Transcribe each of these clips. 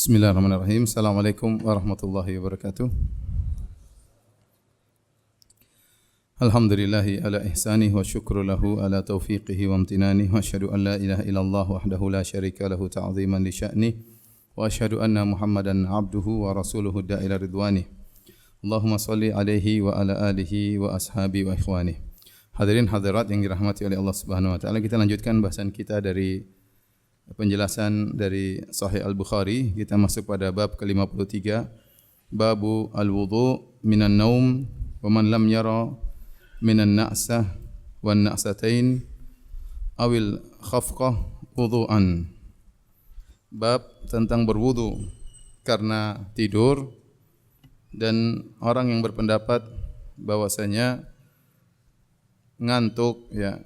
Bismillahirrahmanirrahim. Assalamualaikum warahmatullahi wabarakatuh. Alhamdulillahi ala ihsanih wa syukru lahu ala taufiqihi wa amtinanih wa asyhadu an la ilaha illallah wahdahu la syarika lahu ta'ziman li sya'nih wa asyhadu anna Muhammadan abduhu wa rasuluhu da'ila ridwanih. Allahumma salli alaihi wa ala alihi wa ashabi wa ikhwanih. Hadirin hadirat yang dirahmati oleh Allah Subhanahu wa taala, kita lanjutkan bahasan kita dari penjelasan dari Sahih Al-Bukhari. Kita masuk pada bab ke-53, babu al-wudu minan naum wa man lam yara minan na'sah wan na'satain awil khafqah wudu'an. Bab tentang berwudu karena tidur, dan orang yang berpendapat bahwasanya ngantuk, ya,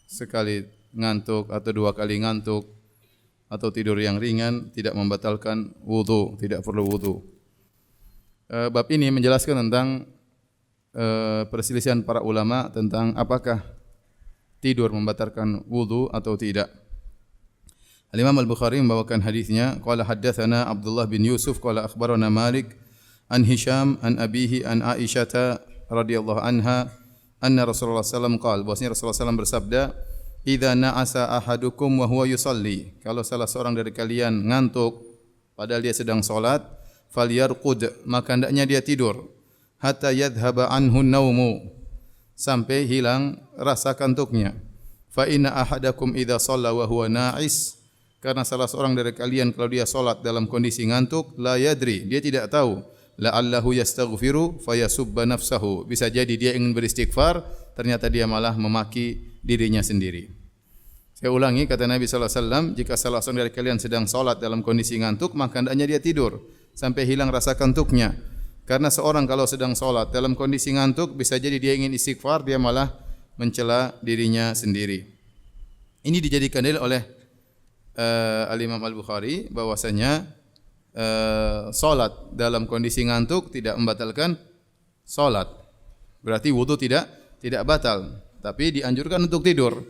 sekali ngantuk atau dua kali ngantuk atau tidur yang ringan tidak membatalkan wudu, tidak perlu wudu. Bab ini menjelaskan tentang perselisihan para ulama tentang apakah tidur membatalkan wudu atau tidak. Al-Imam Al-Bukhari membawakan hadisnya, qala haddatsana Abdullah bin Yusuf qala akhbarana Malik an Hisham an abihi an Aisyah radhiyallahu anha anna Rasulullah sallallahu alaihi wasallam qala, bahwasanya Rasulullah sallallahu alaihi wasallam bersabda, idza na'asa ahadukum wa huwa yusalli, kalau salah seorang dari kalian ngantuk padahal dia sedang salat, falyarqud, maka hendaknya dia tidur, hatta yadhhaba anhu naumu, sampai hilang rasa kantuknya. Fa inna ahadakum idza shalla wa huwa na'is, karena salah seorang dari kalian kalau dia salat dalam kondisi ngantuk, la yadri, dia tidak tahu, la'allahu yastaghfiru fayasubba nafsahu, bisa jadi dia ingin beristighfar ternyata dia malah memaki dirinya sendiri. Saya ulangi, kata Nabi sallallahu alaihi wasallam, jika salah seorang dari kalian sedang salat dalam kondisi ngantuk, maka hendaknya dia tidur sampai hilang rasa kantuknya. Karena seorang kalau sedang salat dalam kondisi ngantuk, bisa jadi dia ingin istighfar, dia malah mencela dirinya sendiri. Ini dijadikan dalil oleh Al-Imam Al-Bukhari bahwasanya salat dalam kondisi ngantuk tidak membatalkan salat. Berarti wudu tidak batal, tapi dianjurkan untuk tidur.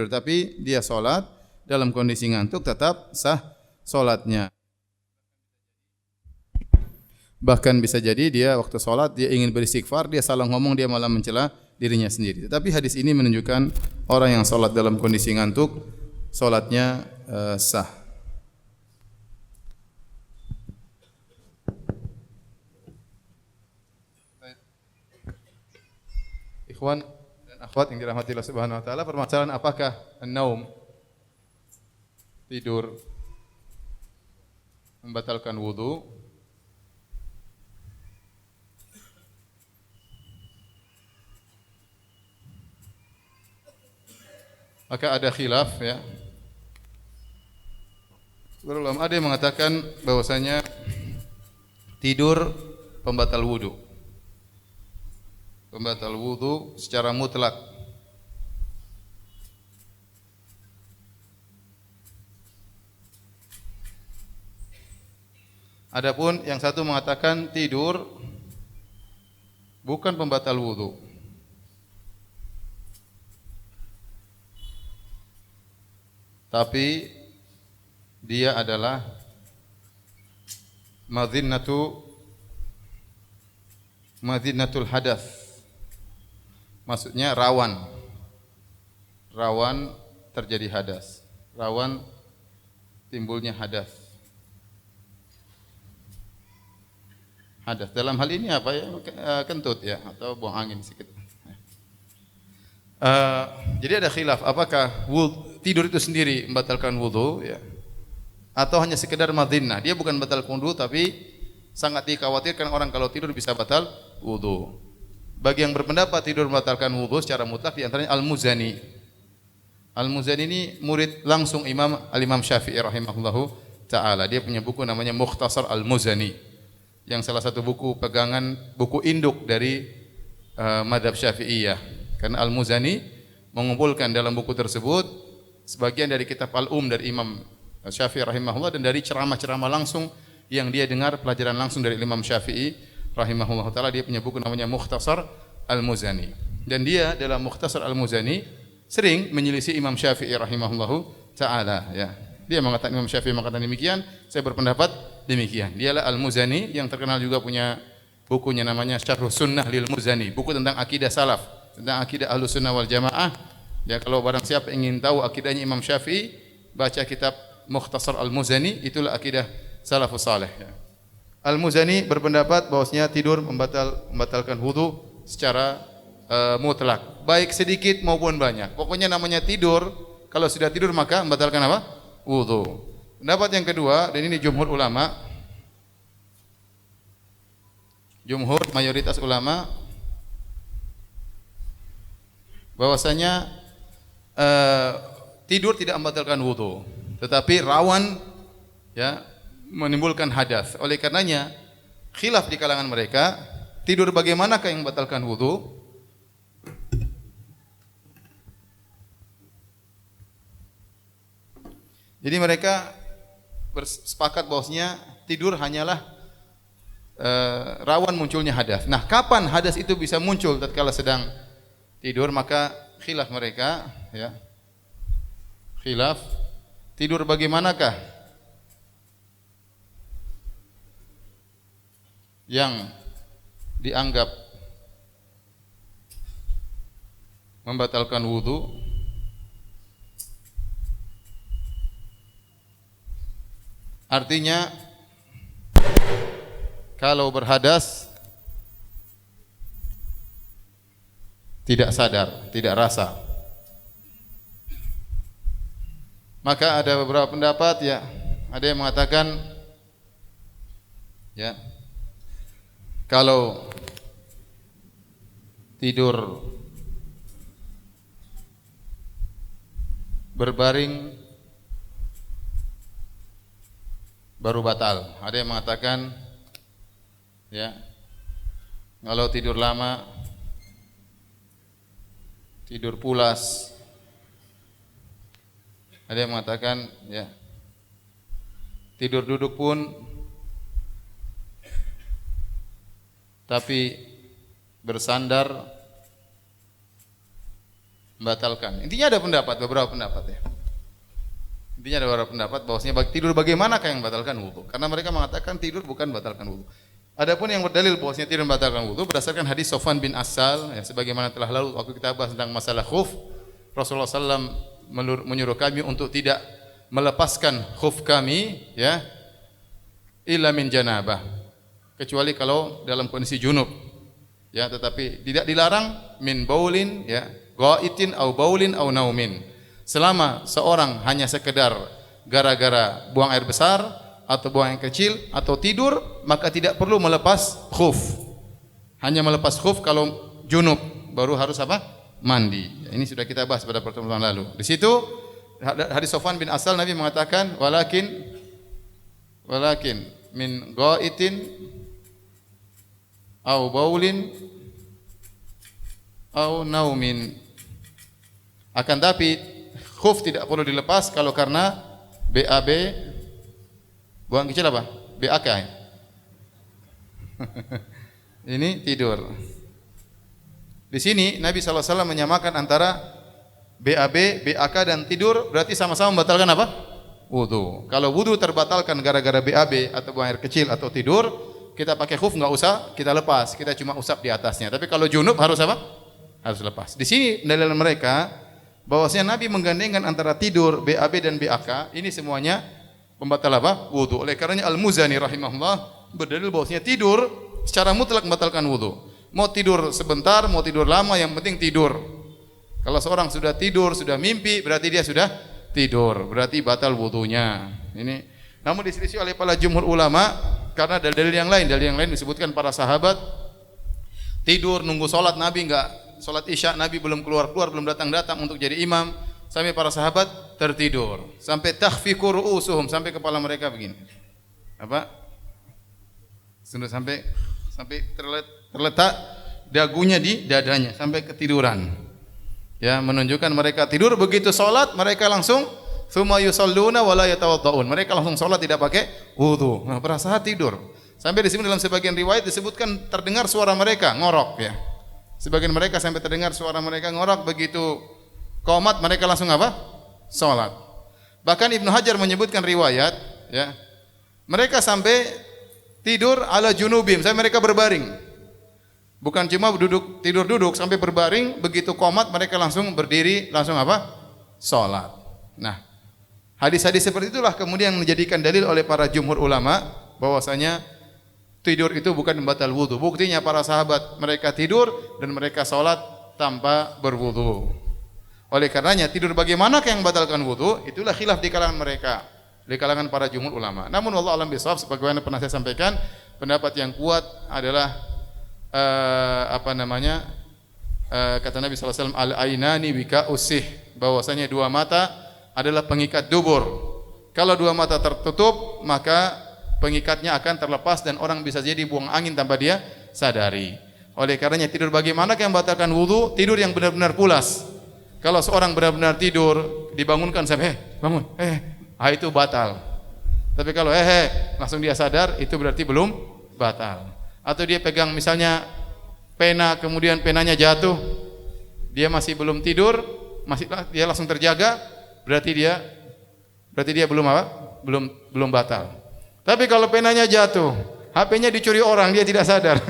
Tapi dia salat dalam kondisi ngantuk tetap sah salatnya. Bahkan bisa jadi dia waktu salat dia ingin beristighfar, dia salah ngomong, dia malah mencela dirinya sendiri. Tetapi hadis ini menunjukkan orang yang salat dalam kondisi ngantuk salatnya sah. Ikhwan dan akhwat yang dirahmati Allah Subhanahu wa taala, permasalahan apakah an-naum, tidur, membatalkan wudu? Maka ada khilaf, ya. Ada yang mengatakan bahwasanya tidur pembatal wudu. Pembatal wudu secara mutlak. Adapun yang satu mengatakan tidur bukan pembatal wudu, tapi dia adalah madhinnatul hadath. Maksudnya rawan terjadi hadas, rawan timbulnya hadas. Dalam hal ini apa, ya? Kentut, ya, atau buang angin sedikit. Jadi ada khilaf apakah tidur itu sendiri membatalkan wudu, ya, atau hanya sekedar madhinnah. Dia bukan batal wudu, tapi sangat dikhawatirkan orang kalau tidur bisa batal wudu. Bagi yang berpendapat tidur membatalkan wudu secara mutlak, di antaranya Al-Muzani. Al-Muzani ini murid langsung Al-Imam Syafi'i rahimahullahu taala. Dia punya buku namanya Mukhtasar Al-Muzani, yang salah satu buku pegangan, buku induk dari mazhab Syafi'iyah. Karena Al-Muzani mengumpulkan dalam buku tersebut sebagian dari kitab Al-Um dari Imam Syafi'i rahimahullah, dan dari ceramah-ceramah langsung yang dia dengar, pelajaran langsung dari Imam Syafi'i rahimahullah ta'ala. Dia punya buku namanya Mukhtasar Al-Muzani, dan dia dalam Mukhtasar Al-Muzani sering menyelisih Imam Syafi'i rahimahullah ta'ala, ya. Dia mengatakan, Imam Syafi'i mengatakan demikian, saya berpendapat demikian. Dialah Al-Muzani yang terkenal juga punya bukunya namanya Syarhus Sunnah lil Muzani, buku tentang akidah salaf, tentang akidah Ahlussunnah wal Jamaah. Ya, kalau barang siapa ingin tahu akidahnya Imam Syafi'i, baca kitab Mukhtasar Al-Muzani, itulah akidah salafus saleh ya. Al-Muzani berpendapat bahwasanya tidur membatalkan wudu secara mutlak, baik sedikit maupun banyak. Pokoknya namanya tidur, kalau sudah tidur maka membatalkan apa? Wudu. Pendapat yang kedua, dan ini jumhur ulama, jumhur mayoritas ulama bahwasanya tidur tidak membatalkan wudu, tetapi rawan ya menimbulkan hadas. Oleh karenanya khilaf di kalangan mereka, tidur bagaimanakah yang membatalkan wudu? Jadi mereka bersepakat bahwasanya tidur hanyalah rawan munculnya hadas. Nah, kapan hadas itu bisa muncul tatkala sedang tidur? Maka khilaf mereka ya. Khilaf tidur bagaimanakah yang dianggap membatalkan wudu? Artinya kalau berhadas tidak sadar, tidak rasa. Maka ada beberapa pendapat ya, ada yang mengatakan ya, kalau tidur berbaring baru batal. Ada yang mengatakan ya, kalau tidur lama, tidur pulas. Ada yang mengatakan ya, tidur duduk pun tapi bersandar membatalkan. Intinya ada pendapat, beberapa pendapat ya. Intinya ada beberapa pendapat bahwasanya tidur bagaimanakah yang membatalkan wudu? Karena mereka mengatakan tidur bukan membatalkan wudu. Adapun yang berdalil bahwasanya tidur membatalkan wudu berdasarkan hadis Sofwan bin Asal ya, sebagaimana telah lalu waktu kita bahas tentang masalah khuf, Rasulullah SAW menyuruh kami untuk tidak melepaskan khuf kami ya illa min janabah, kecuali kalau dalam kondisi junub ya, tetapi tidak dilarang min baulin ya, ghaitin au baulin au naumin. Selama seorang hanya sekedar gara-gara buang air besar atau buang air kecil atau tidur, maka tidak perlu melepas khuf. Hanya melepas khuf kalau junub, baru harus apa? Mandi. Ini sudah kita bahas pada pertemuan lalu. Di situ hadis Sofwan bin Asal, Nabi mengatakan walakin min ghaitin au baulin au naumin. Akan tapi khuf tidak perlu dilepas kalau karena BAB, buang kecil apa? BAK ya? Ini tidur. Di sini Nabi SAW menyamakan antara BAB, BAK dan tidur, berarti sama-sama membatalkan apa? Wudu. Kalau wudu terbatalkan gara-gara BAB atau buang air kecil atau tidur, kita pakai khuf nggak usah kita lepas, kita cuma usap di atasnya. Tapi kalau junub harus apa? Harus lepas. Di sini dalil mereka bahwasanya Nabi menggandengkan antara tidur, BAB dan BAK, ini semuanya pembatal apa? Wudu. Oleh karenanya Al-Muzani rahimahullah berdalil bahwasanya tidur secara mutlak membatalkan wudu. Mau tidur sebentar, mau tidur lama, yang penting tidur. Kalau seorang sudah tidur, sudah mimpi, berarti dia sudah tidur, berarti batal wudunya. Ini namun diselisih oleh para jumhur ulama karena dalil yang lain disebutkan para sahabat tidur nunggu salat, Nabi enggak salat Isya, Nabi belum keluar-keluar, belum datang-datang untuk jadi imam, sampai para sahabat tertidur, sampai takhfiqu ru'usuhum, sampai kepala mereka begini. Apa? Sampai terletak dagunya di dadanya, sampai ketiduran. Ya, menunjukkan mereka tidur, begitu salat mereka langsung tsumma yusalluna wa la yatawadda'un. Mereka langsung salat tidak pakai wudu. Nah, para sahabat tidur. Sampai di sini dalam sebagian riwayat disebutkan terdengar suara mereka ngorok ya. Sebagian mereka sampai terdengar suara mereka ngorok, begitu qomat mereka langsung apa? Salat. Bahkan Ibnu Hajar menyebutkan riwayat, ya. Mereka sampai tidur ala junubim, sampai mereka berbaring. Bukan cuma tidur duduk sampai berbaring, begitu qomat mereka langsung berdiri, langsung apa? Salat. Nah, hadis-hadis seperti itulah kemudian menjadikan dalil oleh para jumhur ulama bahwasanya tidur itu bukan membatal wudu. Buktinya para sahabat mereka tidur dan mereka salat tanpa berwudu. Oleh karenanya tidur bagaimana yang membatalkan wudu? Itulah khilaf di kalangan mereka, di kalangan para jumhur ulama. Namun wallahu alam bisawab, sebagaimana pernah saya sampaikan, pendapat yang kuat adalah kata Nabi SAW, al-ainani wika usih, bahwasanya dua mata adalah pengikat dubur. Kalau dua mata tertutup, maka pengikatnya akan terlepas dan orang bisa jadi buang angin tanpa dia sadari. Oleh karenanya tidur bagaimana yang membatalkan wudu? Tidur yang benar-benar pulas. Kalau seorang benar-benar tidur, dibangunkan sampai bangun, itu batal. Tapi kalau langsung dia sadar, itu berarti belum batal. Atau dia pegang misalnya pena, kemudian penanya jatuh, dia masih belum tidur, dia langsung terjaga, berarti dia belum apa? Belum batal. Tapi kalau penanya jatuh, HP-nya dicuri orang, dia tidak sadar.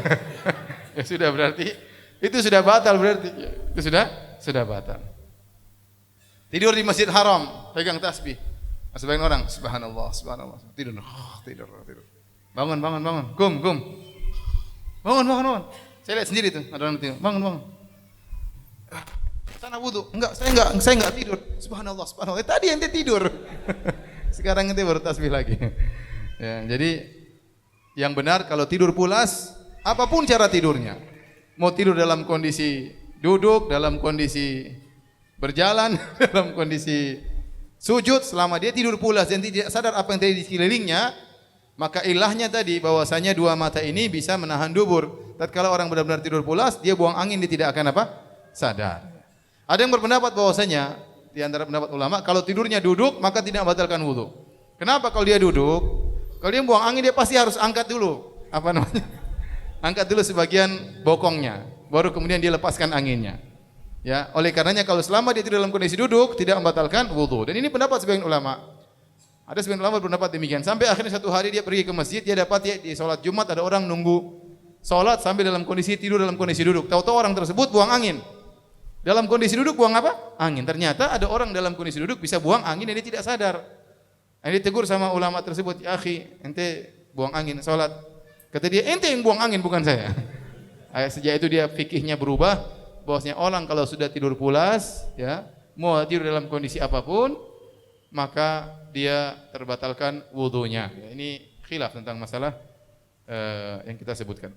Ya sudah, berarti itu sudah batal, berarti itu sudah batal. Tidur di Masjid Haram, pegang tasbih. Sebagian orang, subhanallah, tidur. Bangun. Gum. Bangun. Saya lihat sendiri tuh, ada orang tidur. Bangun. Sana wudu. Saya enggak tidur. Subhanallah. Tadi ente tidur. Sekarang ente baru tasbih lagi. Ya, jadi yang benar kalau tidur pulas, apapun cara tidurnya. Mau tidur dalam kondisi duduk, dalam kondisi berjalan, dalam kondisi sujud, selama dia tidur pulas dan tidak sadar apa yang terjadi di sekelilingnya, maka ilahnya tadi bahwasanya dua mata ini bisa menahan dubur. Tatkala orang benar-benar tidur pulas, dia buang angin, dia tidak akan apa? Sadar. Ada yang berpendapat bahwasanya di antara pendapat ulama, kalau tidurnya duduk maka tidak membatalkan wudu. Kenapa? Kalau dia duduk, kalau dia buang angin, dia pasti harus angkat dulu. Angkat dulu sebagian bokongnya, baru kemudian dia lepaskan anginnya. Ya, oleh karenanya kalau selama dia tidur dalam kondisi duduk tidak membatalkan wudu. Dan ini pendapat sebagian ulama. Ada sebagian ulama berpendapat demikian. Sampai akhirnya satu hari dia pergi ke masjid, dia dapat di salat Jumat ada orang nunggu salat sambil dalam kondisi tidur dalam kondisi duduk. Tahu-tahu orang tersebut buang angin. Dalam kondisi duduk buang apa? Angin. Ternyata ada orang dalam kondisi duduk bisa buang angin dan dia tidak sadar. Dia ditegur sama ulama tersebut, "Ya akhi, ente buang angin salat." Kata dia, "Ente yang buang angin bukan saya." Sejak itu dia fikihnya berubah. Bahwasanya orang kalau sudah tidur pulas, ya, mau tidur dalam kondisi apapun, maka dia terbatalkan wudunya. Ya, ini khilaf tentang masalah yang kita sebutkan.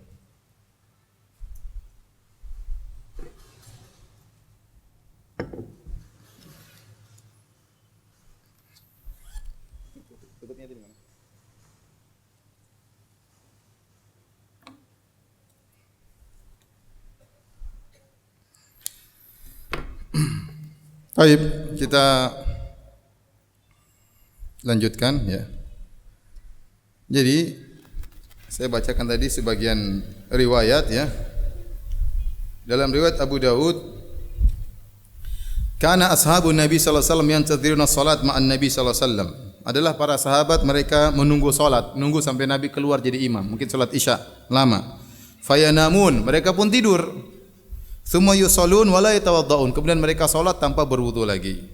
Baik, kita lanjutkan ya. Jadi saya bacakan tadi sebagian riwayat ya. Dalam riwayat Abu Daud, kana ashabun Nabi sallallahu alaihi wasallam yantadhiruna salat ma'an Nabi sallallahu alaihi wasallam. Adalah para sahabat mereka menunggu salat, nunggu sampai Nabi keluar jadi imam, mungkin salat Isya lama. Fayanamun, mereka pun tidur. Tsumma yusallun wa la yatawadda'un. Kemudian mereka salat tanpa berwudu lagi.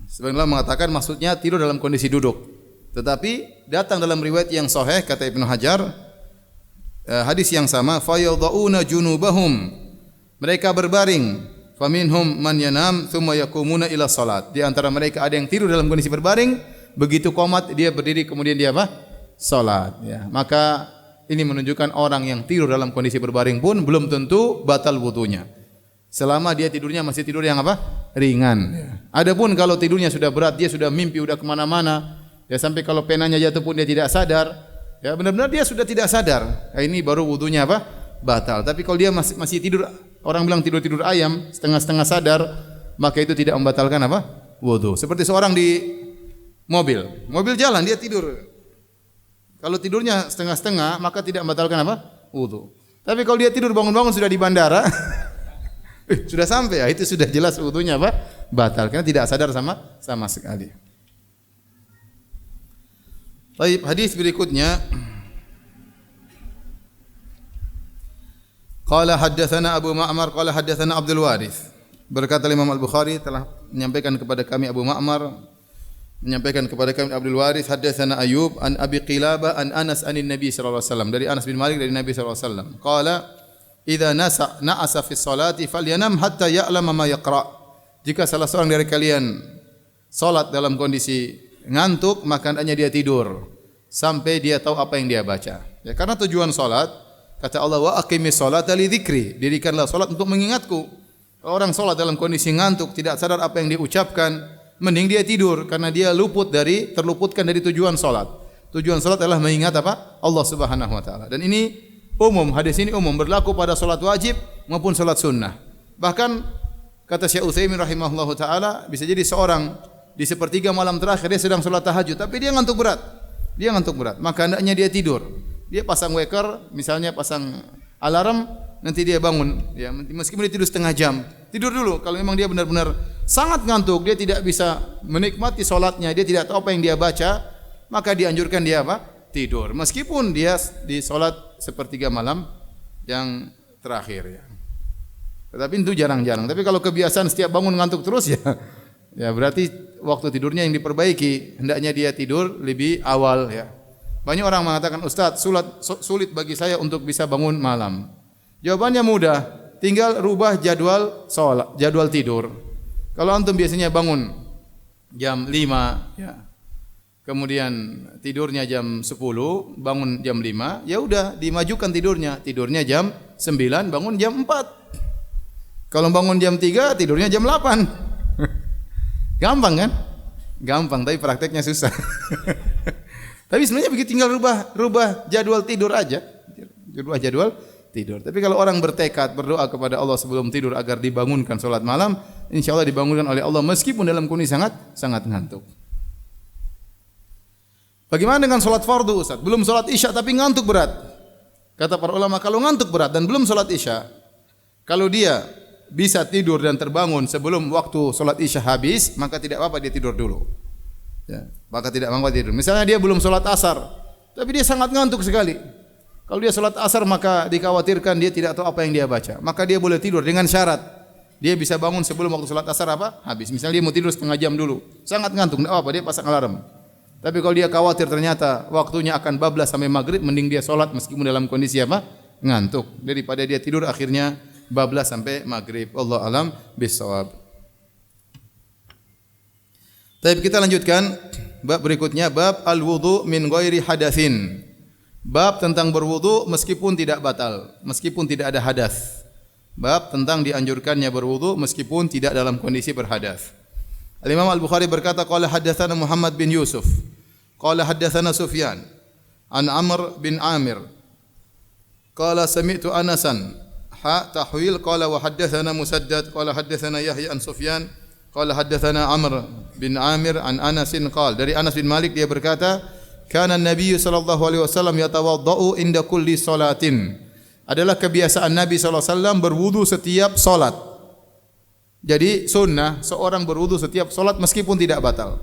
Sebagian ulama mengatakan maksudnya tidur dalam kondisi duduk. Tetapi datang dalam riwayat yang sahih kata Ibnu Hajar, hadis yang sama, fayadhauna junubahum. Mereka berbaring. Faminhum man yanam tsumma yaqumuna ila salat. Di antara mereka ada yang tidur dalam kondisi berbaring, begitu qomat dia berdiri kemudian dia apa? Salat ya. Maka ini menunjukkan orang yang tidur dalam kondisi berbaring pun belum tentu batal wudunya. Selama dia tidurnya masih tidur yang apa? Ringan. Adapun kalau tidurnya sudah berat, dia sudah mimpi, sudah kemana-mana, ya sampai kalau penanya jatuh pun dia tidak sadar, ya benar-benar dia sudah tidak sadar. Nah, ini baru wudunya apa? Batal. Tapi kalau dia masih tidur, orang bilang tidur ayam, setengah-setengah sadar, maka itu tidak membatalkan apa? Wudu. Seperti seorang di mobil jalan dia tidur. Kalau tidurnya setengah-setengah, maka tidak membatalkan apa? Wudu. Tapi kalau dia tidur bangun-bangun sudah di bandara, Sudah sampai ya, itu sudah jelas wudunya apa? Batal karena tidak sadar sama sekali. Baik, hadis berikutnya. Qala haddatsana Abu Ma'mar qala haddatsana Abdul Warits. Berkata Imam Al-Bukhari telah menyampaikan kepada kami Abu Ma'mar menyampaikan kepada kami Abdul Warits haddatsana Ayyub an Abi Qilabah an Anas anin Nabi sallallahu alaihi wasallam dari Anas bin Malik dari Nabi sallallahu alaihi wasallam. Qala idza na'asa fi sholati falyanam hatta ya'lama ma yaqra. Jika salah seorang dari kalian salat dalam kondisi ngantuk maka hendaknya dia tidur sampai dia tahu apa yang dia baca. Ya, karena tujuan salat kata Allah wa aqimis sholata li dzikri, dirikanlah salat untuk mengingatku. Orang salat dalam kondisi ngantuk tidak sadar apa yang dia ucapkan, mending dia tidur karena dia terluputkan dari tujuan salat. Tujuan salat adalah mengingat apa? Allah Subhanahu wa taala. Dan ini umum, hadis ini umum berlaku pada salat wajib maupun salat sunnah. Bahkan kata Syekh Utsaimin rahimahullahu taala bisa jadi seorang di sepertiga malam terakhir dia sedang salat tahajud tapi dia ngantuk berat. Maka hendaknya dia tidur. Dia pasang waker, misalnya pasang alarm, nanti dia bangun. Ya, meskipun dia tidur setengah jam, tidur dulu. Kalau memang dia benar-benar sangat ngantuk, dia tidak bisa menikmati solatnya, dia tidak tahu apa yang dia baca, maka dianjurkan dia apa? Tidur. Meskipun dia di solat sepertiga malam yang terakhir. Ya. Tetapi itu jarang-jarang. Tapi kalau kebiasaan setiap bangun ngantuk terus ya berarti waktu tidurnya yang diperbaiki. Hendaknya dia tidur lebih awal ya. Banyak orang mengatakan, Ustaz, sulit bagi saya untuk bisa bangun malam. Jawabannya mudah, tinggal rubah jadwal tidur. Kalau antum biasanya bangun jam 5, ya, kemudian tidurnya jam 10, bangun jam 5, ya udah dimajukan tidurnya jam 9, bangun jam 4. Kalau bangun jam 3, tidurnya jam 8. Gampang kan? Gampang, tapi prakteknya susah. Tapi sebenarnya begitu, tinggal rubah jadwal tidur aja. Rubah jadwal tidur. Tapi kalau orang bertekad berdoa kepada Allah sebelum tidur agar dibangunkan salat malam, insyaallah dibangunkan oleh Allah meskipun dalam kondisi sangat ngantuk. Bagaimana dengan salat fardu, Ustaz? Belum salat Isya tapi ngantuk berat. Kata para ulama, kalau ngantuk berat dan belum salat Isya, kalau dia bisa tidur dan terbangun sebelum waktu salat Isya habis, maka tidak apa-apa dia tidur dulu. Ya, maka tidak mengapa tidur. Misalnya dia belum sholat asar, tapi dia sangat ngantuk sekali. Kalau dia sholat asar maka dikhawatirkan dia tidak tahu apa yang dia baca. Maka dia boleh tidur dengan syarat dia bisa bangun sebelum waktu sholat asar apa? Habis. Misalnya dia mau tidur setengah jam dulu, sangat ngantuk, tidak apa, dia pasang alarm. Tapi kalau dia khawatir ternyata waktunya akan bablas sampai maghrib, mending dia sholat meskipun dalam kondisi apa? Ngantuk. Daripada dia tidur akhirnya bablas sampai maghrib. Allah alam bisawab. Baik, kita lanjutkan bab berikutnya, bab al-wudu min ghairi hadatsin. Bab tentang berwudu meskipun tidak batal, meskipun tidak ada hadas. Bab tentang dianjurkannya berwudu meskipun tidak dalam kondisi berhadas. Al-Imam Al-Bukhari berkata, qala haddatsana Muhammad bin Yusuf, qala haddatsana Sufyan an Amr bin Amir, qala sami'tu Anasan tahwil, qala wa haddatsana Musaddad, qala haddatsana Yahya an Sufyan, qala haddatsana Amr bin Amir an Anasin qala, dari Anas bin Malik dia berkata, kana Nabi sallallahu alaihi wasallam yatawaddau inda kulli salatin. Adalah kebiasaan Nabi sallallahu alaihi wasallam berwudu setiap salat. Jadi sunnah seorang berwudu setiap salat meskipun tidak batal.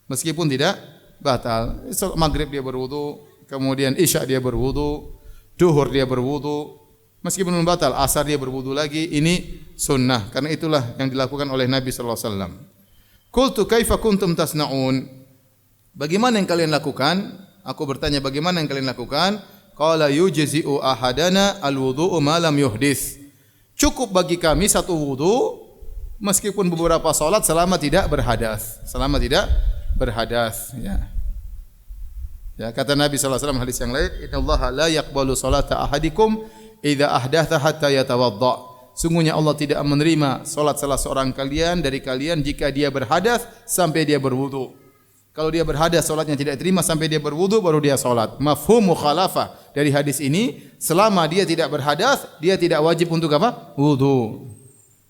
Meskipun tidak batal. Maghrib dia berwudu, kemudian Isya dia berwudu, Duhur dia berwudu, meskipun belum batal, asar dia berwudu lagi. Ini sunnah, karena itulah yang dilakukan oleh Nabi sallallahu alaihi wasallam. Qultu kaifa kuntum tasnaun? Bagaimana yang kalian lakukan? Aku bertanya, bagaimana yang kalian lakukan? Qala yujzi'u ahadana alwudu'u ma lam yuhdits. Cukup bagi kami satu wudu meskipun beberapa salat selama tidak berhadas. Selama tidak berhadas, ya. Ya, kata Nabi sallallahu alaihi wasallam hadis yang lain, innallaha la yaqbalu salata ahadikum idza ahdatha hatta yatawadda. Sungguhnya Allah tidak menerima salat salah seorang kalian dari kalian jika dia berhadas sampai dia berwudu. Kalau dia berhadas salatnya tidak terima sampai dia berwudu baru dia salat. Mafhum mukhalafah dari hadis ini, selama dia tidak berhadas, dia tidak wajib untuk apa? Wudu.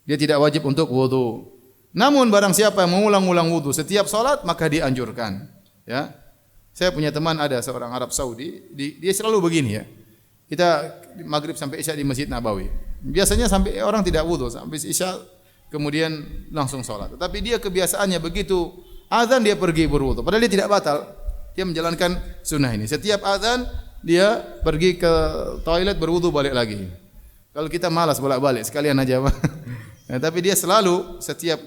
Dia tidak wajib untuk wudu. Namun barang siapa yang mengulang-ulang wudu setiap salat maka dianjurkan, ya. Saya punya teman ada seorang Arab Saudi, dia selalu begini ya. Kita maghrib sampai Isya di Masjid Nabawi. Biasanya sampai orang tidak wudu, sampai isya kemudian langsung sholat. Tetapi dia kebiasaannya begitu azan dia pergi berwudu. Padahal dia tidak batal. Dia menjalankan sunnah ini. Setiap azan dia pergi ke toilet berwudu balik lagi. Kalau kita malas bolak-balik sekalian aja. Nah, tapi dia selalu setiap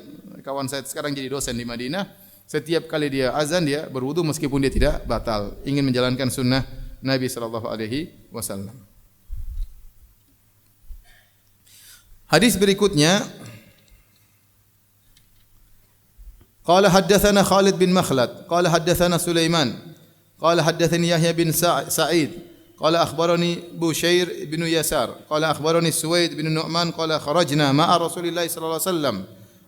kawan saya sekarang jadi dosen di Madinah, setiap kali dia azan dia berwudu meskipun dia tidak batal, ingin menjalankan sunnah Nabi sallallahu alaihi wasallam. Hadis berikutnya, qala haddatsana Khalid bin Makhlad, qala haddatsana Sulaiman, qala haddatsani Yahya bin Sa'id, qala akhbarani Bushair bin Yasar, qala akhbarani Suwaid bin Nu'man, qala kharajna ma'a Rasulillah sallallahu alaihi wasallam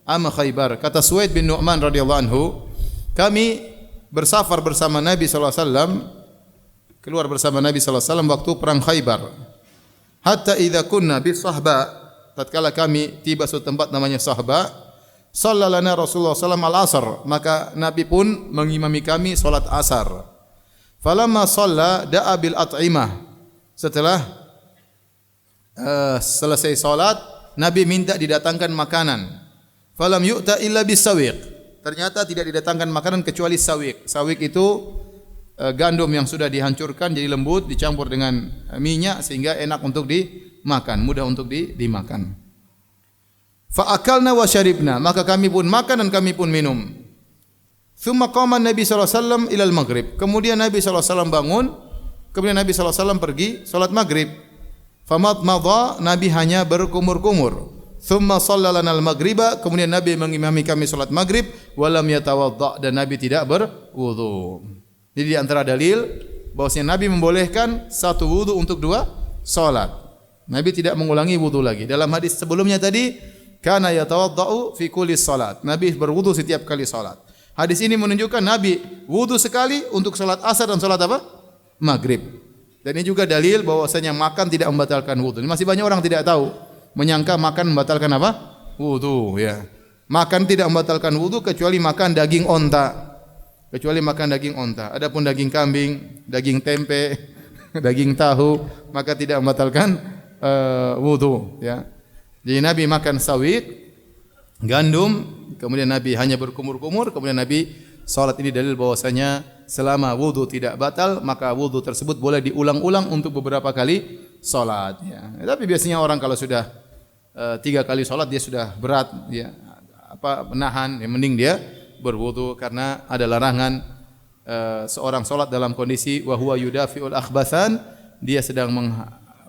ama Khaybar. Kata Suwaid bin Nu'man radhiyallahu anhu, kami bersafar bersama Nabi sallallahu alaihi wasallam, keluar bersama Nabi sallallahu alaihi wasallam waktu perang Khaybar. Hatta idza kunna bi Sahba, tatkala kami tiba suatu tempat namanya Sahba, sallalana Rasulullah sallallahu alaihi wasallam al-asr, maka Nabi pun mengimami kami salat asar. Falamma shalla da'a bil at'imah. Setelah selesai salat, Nabi minta didatangkan makanan. Falam yu'ta illa bisawiq. Ternyata tidak didatangkan makanan kecuali sawiq. Sawiq itu gandum yang sudah dihancurkan jadi lembut, dicampur dengan minyak sehingga enak untuk dimakan, mudah untuk dimakan. Fa akalna wa syaribna, maka kami pun makan dan kami pun minum. Tsumma qama Nabi sallallahu alaihi wasallam ila al-maghrib. Kemudian Nabi sallallahu alaihi wasallam bangun, kemudian Nabi sallallahu alaihi wasallam pergi salat maghrib. Famadmadha, Nabi hanya berkumur-kumur. Tsumma shallana al-maghriba, kemudian Nabi mengimami kami salat maghrib, walam yatawadda, dan Nabi tidak berwudu. Jadi di antara dalil bahwasanya Nabi membolehkan satu wudu untuk dua salat. Nabi tidak mengulangi wudu lagi. Dalam hadis sebelumnya tadi, kana yatawaddau fi kulli salat. Nabi berwudu setiap kali salat. Hadis ini menunjukkan Nabi wudu sekali untuk salat asar dan salat apa? Maghrib. Dan ini juga dalil bahwasanya makan tidak membatalkan wudu. Masih banyak orang tidak tahu, menyangka makan membatalkan apa? Wudu, ya. Makan tidak membatalkan wudu kecuali makan daging onta. Kecuali makan daging onta. Adapun daging kambing, daging tempe, daging tahu, maka tidak membatalkan wudu, ya. Jadi Nabi makan sawiq, gandum, kemudian Nabi hanya berkumur-kumur, kemudian Nabi salat. Ini dalil bahwasanya selama wudu tidak batal, maka wudu tersebut boleh diulang-ulang untuk beberapa kali salat, ya. Tapi biasanya orang kalau sudah 3 kali salat dia sudah berat, ya, menahan, ya, mending dia berwudu karena ada larangan seorang salat dalam kondisi wa huwa yudafiul akhbathan, dia sedang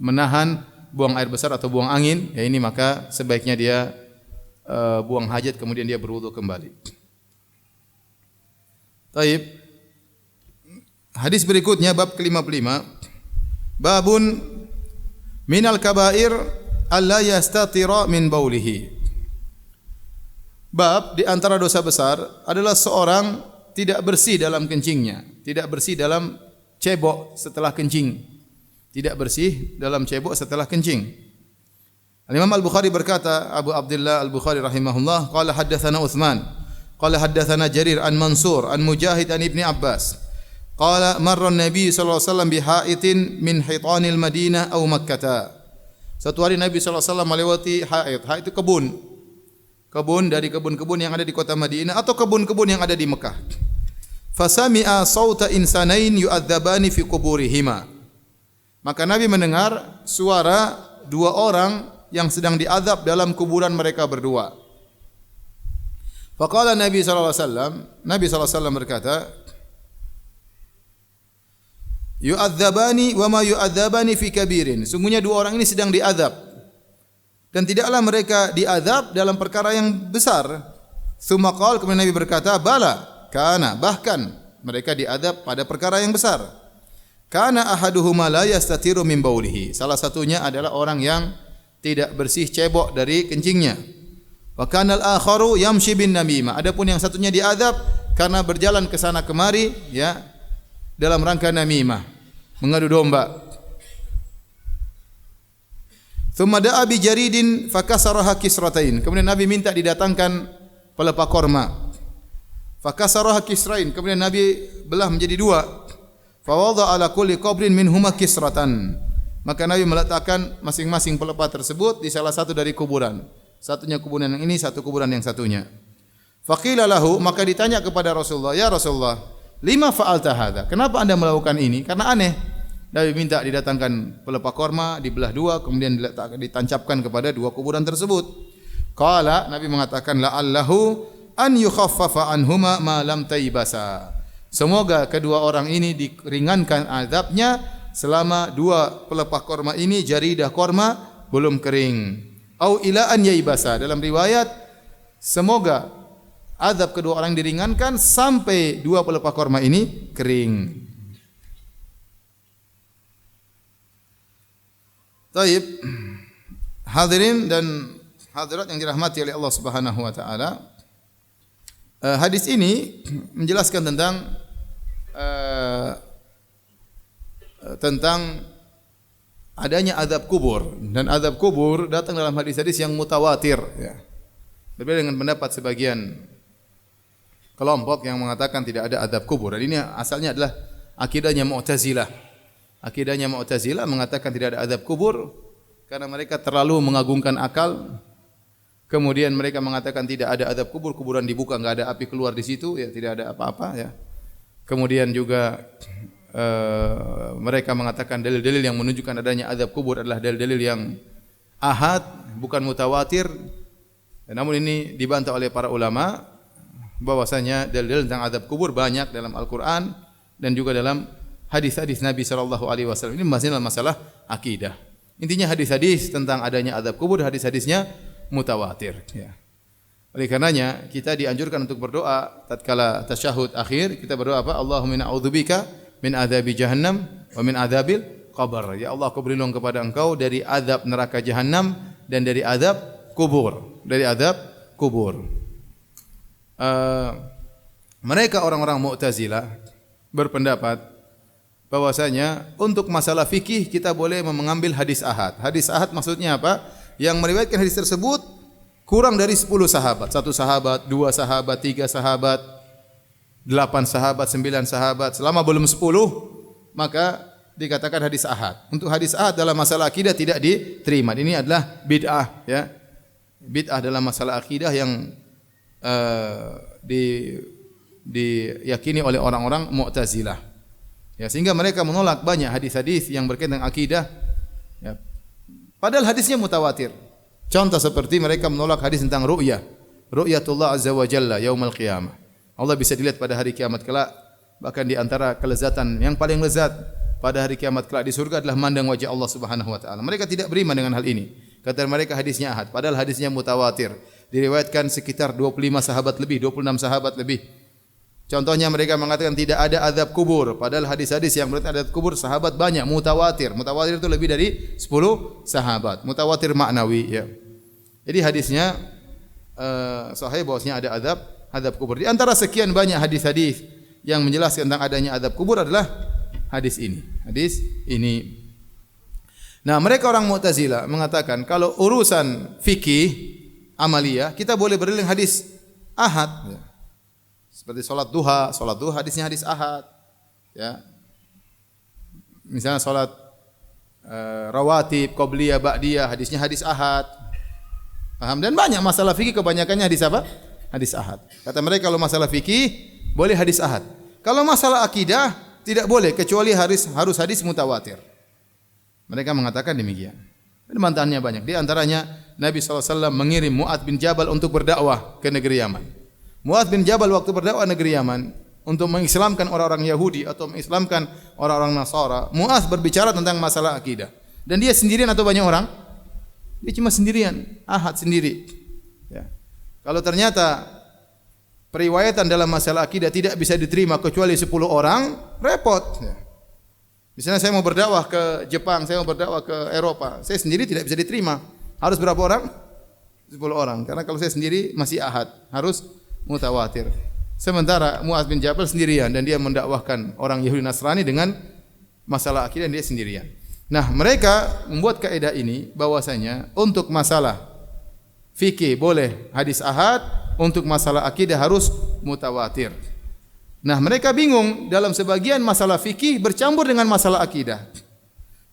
menahan buang air besar atau buang angin, ya, ini maka sebaiknya dia buang hajat kemudian dia berwudu kembali. Taib. Hadis berikutnya bab ke-55. Babun minal kabair alla yastatira min baulihi. Bab di antara dosa besar adalah seorang tidak bersih dalam kencingnya, tidak bersih dalam cebok setelah kencing. Tidak bersih dalam cebok setelah kencing. Al-Imam Al-Bukhari berkata, Abu Abdullah Al-Bukhari rahimahullah, qala haddatsana Utsman, qala haddatsana Jarir an Mansur an Mujahid an Ibni Abbas. Qala marra an-nabi sallallahu alaihi wasallam bihaitin min hitanil Madinah aw Makkah. Suatu hari Nabi sallallahu alaihi wasallam melewati haid. Haid itu kebun. Kebun dari kebun-kebun yang ada di kota Madinah atau kebun-kebun yang ada di Mekah. Fasami'a sauta insanain yu'adzabani fi quburihima. Maka Nabi mendengar suara 2 orang yang sedang diazab dalam kuburan mereka berdua. Faqala Nabi sallallahu alaihi wasallam berkata, yu'adzabani wa ma yu'adzabani fi kabirin. Sungguhnya 2 orang ini sedang diazab. Dan tidaklah mereka diazab dalam perkara yang besar. Tsumma qala, kemudian Nabi berkata, bala, kana, bahkan mereka diazab pada perkara yang besar. Kana ahaduhuma la yastatiru min baulihi. Salah satunya adalah orang yang tidak bersih cebok dari kencingnya. Wa kana al-akharu yamshi bin namimah. Adapun yang satunya diazab karena berjalan ke sana kemari, ya, dalam rangka namimah, mengadu domba. Tsumma da'a bi jaridin fakasaraha kisratain. Kemudian Nabi minta didatangkan pelepah korma. Fakasaraha kisrain. Kemudian Nabi belah menjadi 2. Fa wada ala kulli qabrin minhuma kisratan. Maka Nabi meletakkan masing-masing pelepah tersebut di salah satu dari kuburan. Satunya kuburan yang ini, satu kuburan yang satunya. Faqila lahu, maka ditanya kepada Rasulullah, "Ya Rasulullah, lima fa'alta hadza?" Kenapa Anda melakukan ini? Karena aneh. Nabi minta didatangkan pelepah korma, dibelah dua, kemudian ditancapkan kepada dua kuburan tersebut. Qala, Nabi mengatakan, la'allahu an yukhaffafa anhuma ma lam taybasa. Semoga kedua orang ini diringankan azabnya selama dua pelepah korma ini, jaridah korma belum kering. Au ila an yaybasa. Dalam riwayat, semoga azab kedua orang diringankan sampai dua pelepah korma ini kering. Taib, hadirin dan hadirat yang dirahmati oleh Allah Subhanahu wa taala. Hadis ini menjelaskan tentang adanya azab kubur, dan azab kubur datang dalam hadis-hadis yang mutawatir, ya. Berbeda dengan pendapat sebagian kelompok yang mengatakan tidak ada azab kubur. Dan ini asalnya adalah akidahnya Mu'tazilah. Akidahnya Mu'tazilah mengatakan tidak ada azab kubur karena mereka terlalu mengagungkan akal. Kemudian mereka mengatakan tidak ada azab kubur, kuburan dibuka enggak ada api keluar di situ, ya, tidak ada apa-apa, ya. Kemudian juga mereka mengatakan dalil-dalil yang menunjukkan adanya azab kubur adalah dalil-dalil yang ahad, bukan mutawatir. Namun ini dibantah oleh para ulama bahwasanya dalil-dalil tentang azab kubur banyak dalam Al-Qur'an dan juga dalam hadis-hadis Nabi sallallahu alaihi wasallam. Ini masalah akidah. Intinya hadis-hadis tentang adanya azab kubur, hadis-hadisnya mutawatir, ya. Oleh karenanya kita dianjurkan untuk berdoa tatkala tasyahud akhir, kita berdoa apa? Allahumma na'udzubika min adzabi jahannam wa min adzabil qabr. Ya Allah, aku berlindung kepada Engkau dari azab neraka jahanam dan dari azab kubur, dari azab kubur. Mereka orang-orang Mu'tazilah berpendapat bahwasanya untuk masalah fikih kita boleh mengambil hadis ahad. Hadis ahad maksudnya apa? Yang meriwayatkan hadis tersebut kurang dari 10 sahabat. 1 sahabat, 2 sahabat, 3 sahabat, 8 sahabat, 9 sahabat. Selama belum 10, maka dikatakan hadis ahad. Untuk hadis ahad dalam masalah akidah tidak diterima. Ini adalah bid'ah, ya. Bid'ah dalam masalah akidah yang diyakini oleh orang-orang Mu'tazilah. Ya, sehingga mereka menolak banyak hadis-hadis yang berkaitan dengan akidah, ya. Padahal hadisnya mutawatir. Contoh seperti mereka menolak hadis tentang ru'yah. Ru'yatullah azza wa jalla yaumul qiyamah. Allah bisa dilihat pada hari kiamat kelak. Bahkan di antara kelezatan yang paling lezat pada hari kiamat kelak di surga adalah memandang wajah Allah Subhanahu wa taala. Mereka tidak beriman dengan hal ini. Kata mereka hadisnya ahad, padahal hadisnya mutawatir. Diriwayatkan sekitar 25 sahabat lebih, 26 sahabat lebih. Contohnya mereka mengatakan tidak ada azab kubur, padahal hadis-hadis yang berkaitan azab kubur sahabat banyak, mutawatir. Mutawatir itu lebih dari 10 sahabat. Mutawatir maknawi, ya. Jadi hadisnya sahih bahwasanya ada azab kubur. Di antara sekian banyak hadis-hadis yang menjelaskan tentang adanya azab kubur adalah hadis ini. Hadis ini. Nah, mereka orang Mu'tazilah mengatakan kalau urusan fikih amaliyah kita boleh berdalil hadis ahad, ya. Seperti salat duha hadisnya hadis ahad, ya. Misalnya salat rawatib, qabliyah, ba'diyah, hadisnya hadis ahad. Paham? Dan banyak masalah fikih kebanyakannya hadis apa? Hadis ahad. Kata mereka kalau masalah fikih boleh hadis ahad. Kalau masalah akidah tidak boleh kecuali harus hadis mutawatir. Mereka mengatakan demikian. Dan bantahannya banyak. Di antaranya Nabi SAW mengirim Mu'adz bin Jabal untuk berdakwah ke negeri Yaman. Mu'adz bin Jabal waktu berdakwah negeri Yaman untuk mengislamkan orang-orang Yahudi atau mengislamkan orang-orang Nasara, Mu'adz berbicara tentang masalah akidah. Dan dia sendirian atau banyak orang? Dia cuma sendirian, ahad sendiri. Ya. Kalau ternyata periwayatan dalam masalah akidah tidak bisa diterima kecuali 10 orang, repot. Ya. Misalnya saya mau berdakwah ke Jepang, saya mau berdakwah ke Eropa, saya sendiri tidak bisa diterima. Harus berapa orang? 10 orang. Karena kalau saya sendiri masih ahad, harus mutawatir. Sementara Mu'adz bin Jabal sendirian dan dia mendakwahkan orang Yahudi Nasrani dengan masalah akidah dia sendirian. Nah, mereka membuat kaidah ini bahwasanya untuk masalah fikih boleh hadis ahad, untuk masalah akidah harus mutawatir. Nah, mereka bingung dalam sebagian masalah fikih bercampur dengan masalah akidah.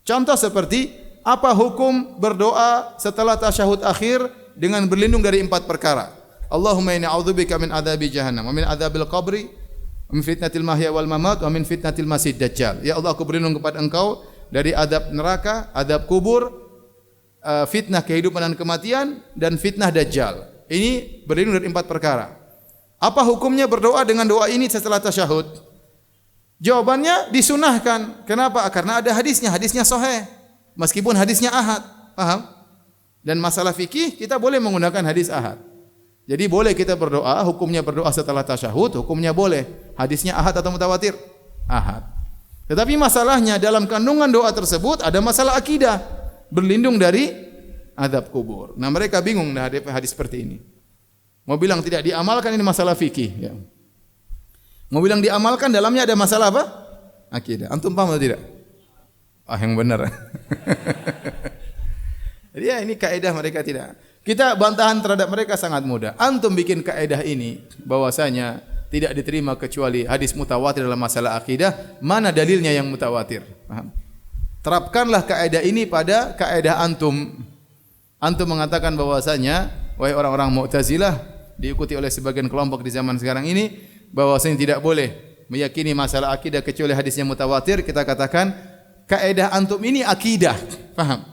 Contoh seperti apa hukum berdoa setelah tasyahud akhir dengan berlindung dari 4 perkara. Allahumma inni a'udzubika min adzabi jahannam wa min adzabil qabri wa min fitnatil mahya wal mamat wa min fitnatil masiihid dajjal. Ya Allah, aku berlindung kepada Engkau dari azab neraka, azab kubur, fitnah kehidupan dan kematian, dan fitnah dajjal. Ini berlindung dari 4 perkara. Apa hukumnya berdoa dengan doa ini setelah tasyahud? Jawabannya disunahkan. Kenapa? Karena ada hadisnya, hadisnya sahih. Meskipun hadisnya ahad, paham? Dan masalah fikih kita boleh menggunakan hadis ahad. Jadi boleh kita berdoa, hukumnya berdoa setelah tasyahud, hukumnya boleh. Hadisnya ahad atau mutawatir? Ahad. Tetapi masalahnya dalam kandungan doa tersebut ada masalah akidah, berlindung dari azab kubur. Nah, mereka bingung dengan hadis seperti ini. Mau bilang tidak diamalkan, ini masalah fikih, ya. Mau bilang diamalkan, dalamnya ada masalah apa? Akidah. Antum paham atau tidak? Yang benar. Jadi ya, ini kaidah mereka tidak. Kita bantahan terhadap mereka sangat mudah. Antum bikin kaidah ini bahwasanya tidak diterima kecuali hadis mutawatir dalam masalah akidah. Mana dalilnya yang mutawatir? Paham? Terapkanlah kaidah ini pada kaidah antum. Antum mengatakan bahwasanya wahai orang-orang Mu'tazilah, diikuti oleh sebagian kelompok di zaman sekarang ini, bahwasanya tidak boleh meyakini masalah akidah kecuali hadisnya mutawatir. Kita katakan kaidah antum ini akidah. Paham?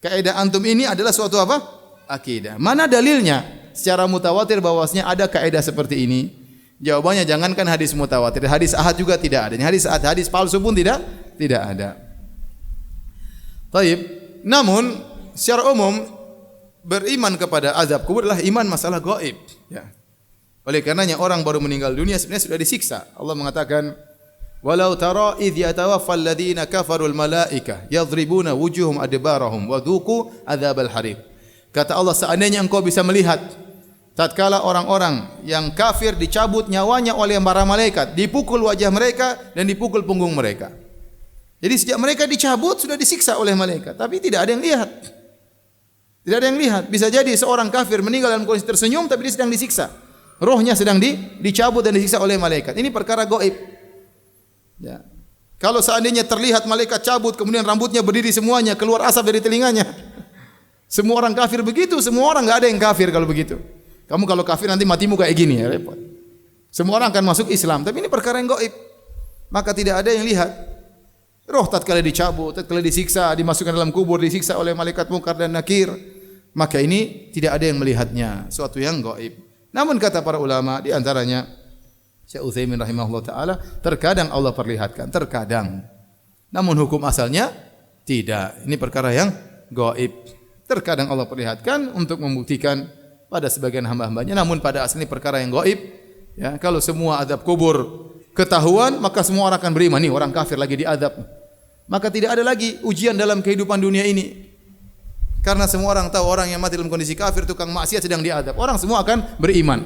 Kaidah antum ini adalah suatu apa? Akidah. Mana dalilnya secara mutawatir bahwasanya ada kaidah seperti ini? Jawabannya jangankan hadis mutawatir, hadis ahad juga tidak ada. Hadis ahad, hadis palsu pun tidak ada. Baik. Namun secara umum beriman kepada azab kubur adalah iman masalah gaib, ya. Oleh karenanya orang baru meninggal dunia sebenarnya sudah disiksa. Allah mengatakan, "Walau tara idh yatawaffal ladzina kafarul malaika yadribuna wujuhum adbarahum wa dhuqu adzabal hariq." Kata Allah, seandainya engkau bisa melihat tatkala orang-orang yang kafir dicabut nyawanya oleh para malaikat, dipukul wajah mereka dan dipukul punggung mereka. Jadi sejak mereka dicabut sudah disiksa oleh malaikat, tapi tidak ada yang lihat. Tidak ada yang lihat. Bisa jadi seorang kafir meninggal dalam kondisi tersenyum tapi dia sedang disiksa. Rohnya sedang dicabut dan disiksa oleh malaikat. Ini perkara gaib. Ya. Kalau seandainya terlihat malaikat cabut kemudian rambutnya berdiri semuanya, keluar asap dari telinganya. Semua orang kafir begitu, semua orang enggak ada yang kafir kalau begitu. Kamu kalau kafir nanti matimu kayak gini, ya repot. Semua orang akan masuk Islam, tapi ini perkara yang gaib. Maka tidak ada yang lihat. Roh tatkala dicabut, tatkala disiksa, dimasukkan dalam kubur, disiksa oleh malaikat Munkar dan Nakir, maka ini tidak ada yang melihatnya, suatu yang gaib. Namun kata para ulama, di antaranya Syekh Utsaimin rahimahullah taala, terkadang Allah perlihatkan, terkadang. Namun hukum asalnya tidak. Ini perkara yang gaib. Terkadang Allah perlihatkan untuk membuktikan pada sebagian hamba-hambanya, namun pada aslinya perkara yang gaib. Ya, kalau semua azab kubur ketahuan, maka semua orang akan beriman. Nih orang kafir lagi diazab. Maka tidak ada lagi ujian dalam kehidupan dunia ini. Karena semua orang tahu orang yang mati dalam kondisi kafir, tukang maksiat sedang diazab. Orang semua akan beriman.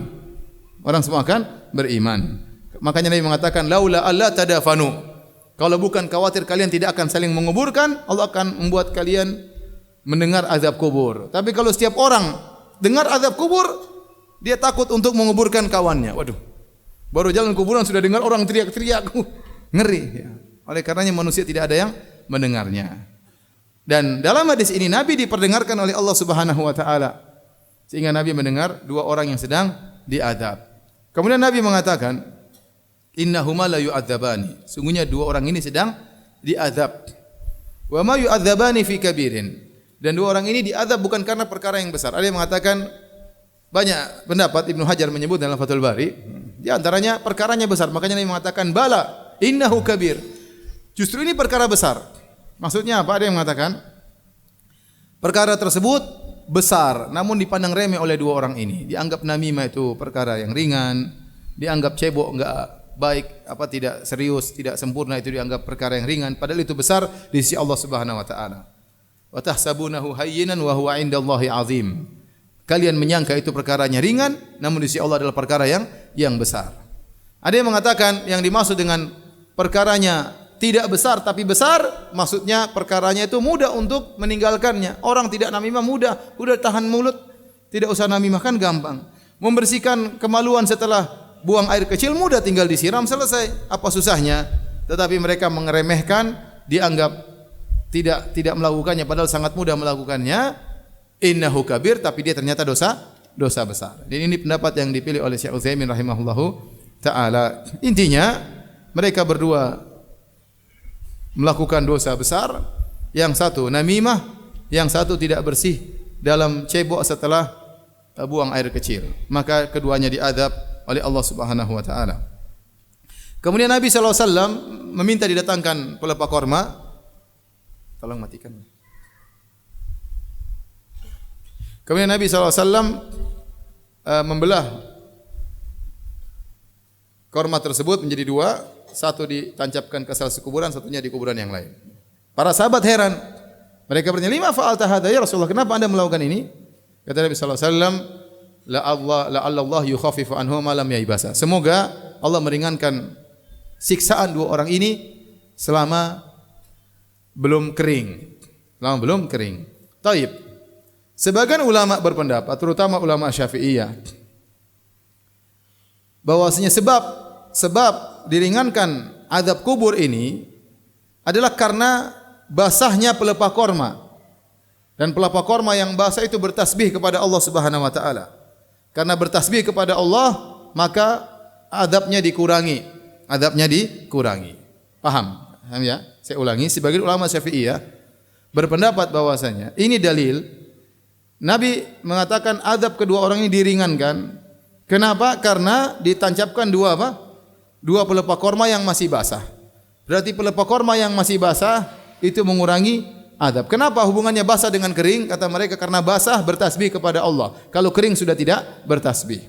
Orang semua akan beriman. Makanya Nabi mengatakan, laula alla tadafanu. Kalau bukan khawatir kalian tidak akan saling menguburkan, Allah akan membuat kalian mendengar azab kubur. Tapi kalau setiap orang dengar azab kubur, dia takut untuk menguburkan kawannya. Waduh. Baru jalan kuburan sudah dengar orang teriak-teriak. Ngeri. Ya. Oleh karenanya manusia tidak ada yang mendengarnya. Dan dalam hadis ini Nabi diperdengarkan oleh Allah Subhanahu wa taala. Sehingga Nabi mendengar dua orang yang sedang diazab. Kemudian Nabi mengatakan, "Innahuma la yu'adzabani." Sungguhnya dua orang ini sedang diazab. Wa ma yu'adzabani fi kabirin. Dan dua orang ini diazab bukan karena perkara yang besar. Ada yang mengatakan, banyak pendapat, Ibnu Hajar menyebut dalam Fathul Bari, di antaranya perkaranya besar. Makanya Nabi mengatakan, "Bala, innahu kabir." Justru ini perkara besar. Maksudnya apa? Ada yang mengatakan perkara tersebut besar, namun dipandang remeh oleh dua orang ini. Dianggap namimah itu perkara yang ringan, dianggap cebok enggak baik, apa tidak serius, tidak sempurna, itu dianggap perkara yang ringan. Padahal itu besar di sisi Allah Subhanahu wa taala. Wa tahsabunahu hayyinan wa huwa 'indallahi 'azim. Kalian menyangka itu perkaranya ringan, namun di sisi Allah adalah perkara yang besar. Ada yang mengatakan yang dimaksud dengan perkaranya tidak besar tapi besar, maksudnya perkaranya itu mudah untuk meninggalkannya. Orang tidak namimah mudah, udah tahan mulut, tidak usah namimah kan gampang. Membersihkan kemaluan setelah buang air kecil mudah, tinggal disiram selesai. Apa susahnya? Tetapi mereka mengeremehkan, dianggap tidak melakukannya padahal sangat mudah melakukannya, innahu kabir, tapi dia ternyata dosa besar. Dan ini pendapat yang dipilih oleh Syekh Utsaimin rahimahullahu taala. Intinya mereka berdua melakukan dosa besar, yang satu namimah, yang satu tidak bersih dalam cebok setelah buang air kecil. Maka keduanya diadab oleh Allah Subhanahu wa taala. Kemudian Nabi sallallahu alaihi wasallam meminta didatangkan pelepah korma. Tolong matikan. Kemudian Nabi sallallahu alaihi wasallam membelah korma tersebut menjadi dua, satu ditancapkan ke salah satu kuburan, satunya di kuburan yang lain. Para sahabat heran. Mereka bertanya, "Lima fa'alta hadza ya Rasulullah? Kenapa Anda melakukan ini?" Kata Nabi sallallahu alaihi wasallam, "La Allah yukhaffifu anhu ma lam yaibasa." Semoga Allah meringankan siksaan dua orang ini selama belum kering. Selama belum kering. Taib. Sebagian ulama berpendapat, terutama ulama Syafi'iyah, bahwasanya sebab diringankan azab kubur ini adalah karena basahnya pelepah korma. Dan pelepah korma yang basah itu bertasbih kepada Allah Subhanahu wa taala. Karena bertasbih kepada Allah, maka azabnya dikurangi. Azabnya dikurangi. Paham? Paham ya? Saya ulangi, sebagian ulama Syafi'iyah berpendapat bahwasanya ini dalil Nabi mengatakan azab kedua orang ini diringankan. Kenapa? Karena ditancapkan dua apa? Dua pelepah korma yang masih basah. Berarti pelepah korma yang masih basah itu mengurangi azab. Kenapa hubungannya basah dengan kering? Kata mereka karena basah bertasbih kepada Allah. Kalau kering sudah tidak bertasbih.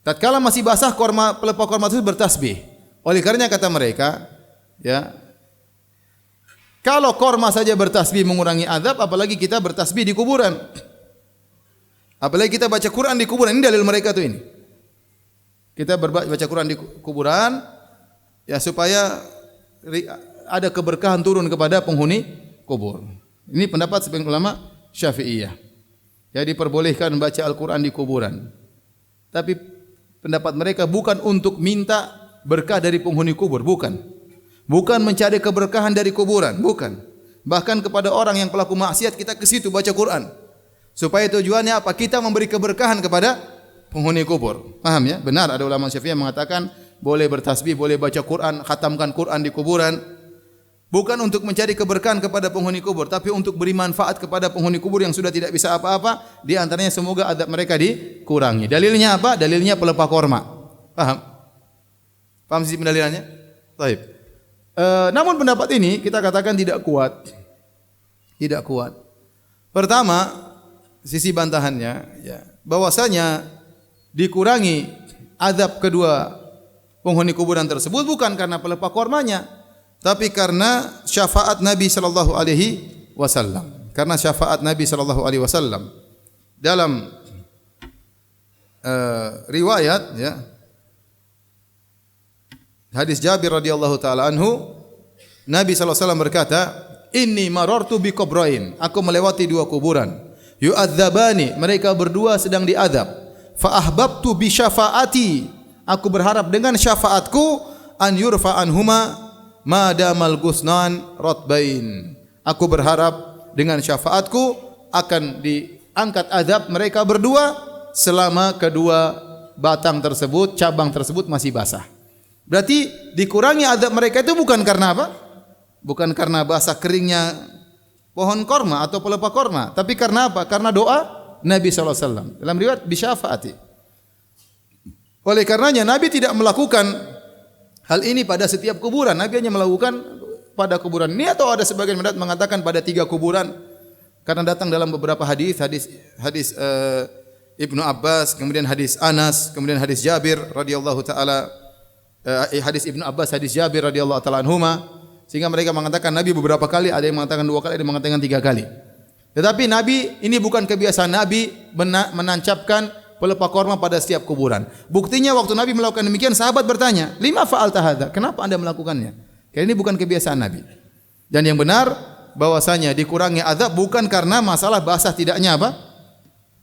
Tatkala masih basah pelepah korma itu bertasbih. Oleh karenanya kata mereka, ya, kalau korma saja bertasbih mengurangi azab, apalagi kita bertasbih di kuburan. Apalagi kita baca Quran di kuburan. Ini dalil mereka tuh ini. Kita baca Quran di kuburan, ya supaya ada keberkahan turun kepada penghuni kubur. Ini pendapat sebagian ulama Syafi'iyah. Ya, diperbolehkan membaca Al-Quran di kuburan. Tapi pendapat mereka bukan untuk minta berkah dari penghuni kubur, bukan. Bukan mencari keberkahan dari kuburan, bukan. Bahkan kepada orang yang pelaku maksiat kita ke situ baca Quran. Supaya tujuannya apa? Kita memberi keberkahan kepada penghuni kubur. Paham ya? Benar, ada ulama Syafi'iyah mengatakan boleh bertasbih, boleh baca Quran, khatamkan Quran di kuburan. Bukan untuk mencari keberkahan kepada penghuni kubur, tapi untuk beri manfaat kepada penghuni kubur yang sudah tidak bisa apa-apa. Di antaranya semoga azab mereka dikurangi. Dalilnya apa? Dalilnya pelepah korma. Paham? Paham sisi pendalilannya? Baik. Namun pendapat ini kita katakan tidak kuat. Tidak kuat. Pertama, sisi bantahannya, ya, bahwasanya dikurangi azab kedua penghuni kuburan tersebut bukan karena pelepah kormanya, tapi karena syafaat Nabi sallallahu alaihi wasallam. Karena syafaat Nabi sallallahu alaihi wasallam dalam riwayat, ya, hadis Jabir radhiyallahu taala anhu, Nabi sallallahu alaihi wasallam berkata, "Inni marartu bi qabrain." Aku melewati dua kuburan. Yu'adzabani, mereka berdua sedang diazab. Fa ahbabtu bi syafaati. Aku berharap dengan syafaatku an yurfa anhuma ma damal gusnan ratbain. Aku berharap dengan syafaatku akan diangkat azab mereka berdua selama kedua batang tersebut, cabang tersebut masih basah. Berarti dikurangi azab mereka itu bukan karena apa? Bukan karena basah keringnya pohon korma atau pelepah korma, tapi karena apa? Karena doa Nabi SAW. Dalam riwayat bisyafaati. Oleh karenanya Nabi tidak melakukan hal ini pada setiap kuburan. Nabi hanya melakukan pada kuburan ini, atau ada sebagian pendapat mengatakan pada 3 kuburan. Karena datang dalam beberapa hadis Ibnu Abbas, kemudian hadis Anas, kemudian hadis Jabir radhiyallahu taala, hadis Ibnu Abbas, hadis Jabir radhiyallahu taala anhuma, sehingga mereka mengatakan Nabi beberapa kali, ada yang mengatakan 2 kali, ada yang mengatakan 3 kali. Tetapi Nabi, ini bukan kebiasaan Nabi menancapkan pelepah korma pada setiap kuburan. Buktinya waktu Nabi melakukan demikian, sahabat bertanya, "Lima fa'alta hadza?" Kenapa Anda melakukannya? Karena ini bukan kebiasaan Nabi. Dan yang benar bahwasanya dikurangi azab bukan karena masalah basah tidaknya apa?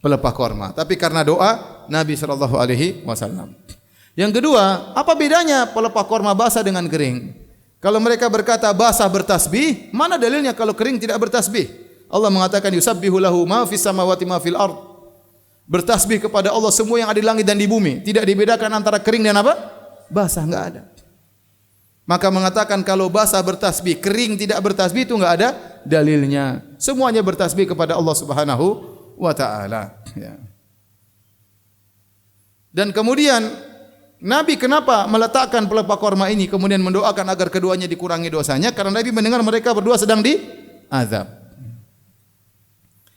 Pelepah korma, tapi karena doa Nabi sallallahu alaihi wasallam. Yang kedua, apa bedanya pelepah korma basah dengan kering? Kalau mereka berkata basah bertasbih, mana dalilnya kalau kering tidak bertasbih? Allah mengatakan yusabbihu lahu ma fis samawati ma fil ard. Bertasbih kepada Allah semua yang ada di langit dan di bumi. Tidak dibedakan antara kering dan apa? Basah, enggak ada. Maka mengatakan kalau basah bertasbih, kering tidak bertasbih itu enggak ada dalilnya. Semuanya bertasbih kepada Allah Subhanahu wa taala, ya. Dan kemudian Nabi kenapa meletakkan pelepah korma ini kemudian mendoakan agar keduanya dikurangi dosanya? Karena Nabi mendengar mereka berdua sedang diazab.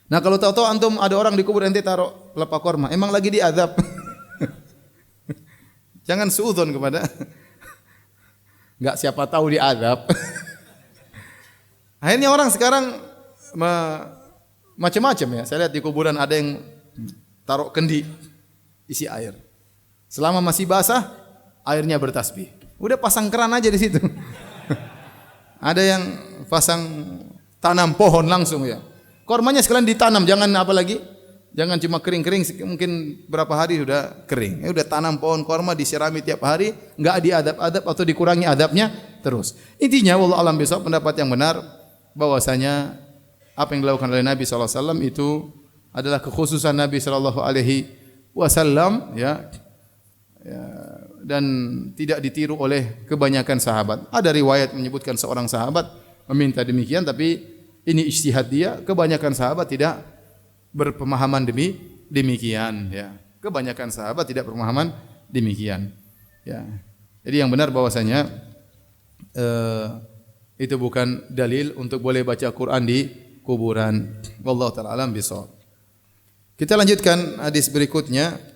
Nah, kalau tahu-tahu antum ada orang di kubur ente taruh pelepah korma, emang lagi diazab. Jangan suudzon kepada enggak siapa tahu diazab. Akhirnya orang sekarang macam-macam ya. Saya lihat di kuburan ada yang taruh kendi isi air. Selama masih basah, airnya bertasbih. Udah pasang keran aja di situ. Ada yang pasang tanam pohon langsung ya. Kormanya sekalian ditanam, jangan apa lagi? Jangan cuma kering-kering, mungkin berapa hari sudah kering. Ya udah tanam pohon korma, disirami tiap hari, enggak diadab-adab atau dikurangi adabnya terus. Intinya wallahu alam bisawab, pendapat yang benar bahwasanya apa yang dilakukan oleh Nabi sallallahu alaihi wasallam itu adalah kekhususan Nabi sallallahu alaihi wasallam ya. Dan tidak ditiru oleh kebanyakan sahabat. Ada riwayat menyebutkan seorang sahabat meminta demikian, tapi ini ijtihad dia. Kebanyakan sahabat tidak berpemahaman demikian. Ya. Kebanyakan sahabat tidak berpemahaman demikian. Ya. Jadi yang benar bahwasanya itu bukan dalil untuk boleh baca Quran di kuburan. Wallahu ta'ala alam bishawab. Kita lanjutkan hadis berikutnya.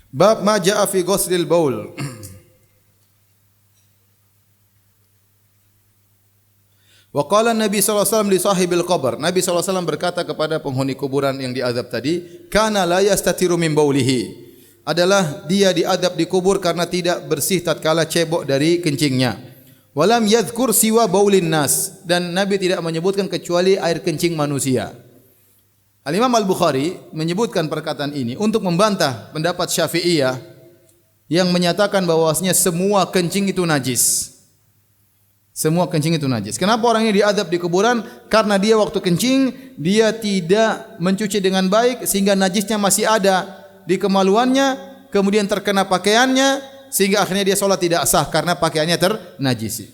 Bab ma jaa fi ghuslil baul. Wa qala Nabi sallallahu alaihi wasallam li sahibil qabr. Nabi sallallahu alaihi wasallam berkata kepada penghuni kuburan yang diazab tadi, kana la yastatiru min baulihi. Adalah dia diazab di kubur karena tidak bersih tatkala cebok dari kencingnya. Walam yadhkur siwa baulin nas, dan Nabi tidak menyebutkan kecuali air kencing manusia. Al-Imam Al-Bukhari menyebutkan perkataan ini untuk membantah pendapat Syafi'iyah yang menyatakan bahwasanya semua kencing itu najis. Semua kencing itu najis. Kenapa orang ini diazab di kuburan? Karena dia waktu kencing dia tidak mencuci dengan baik sehingga najisnya masih ada di kemaluannya, kemudian terkena pakaiannya sehingga akhirnya dia salat tidak sah karena pakaiannya ternajisi.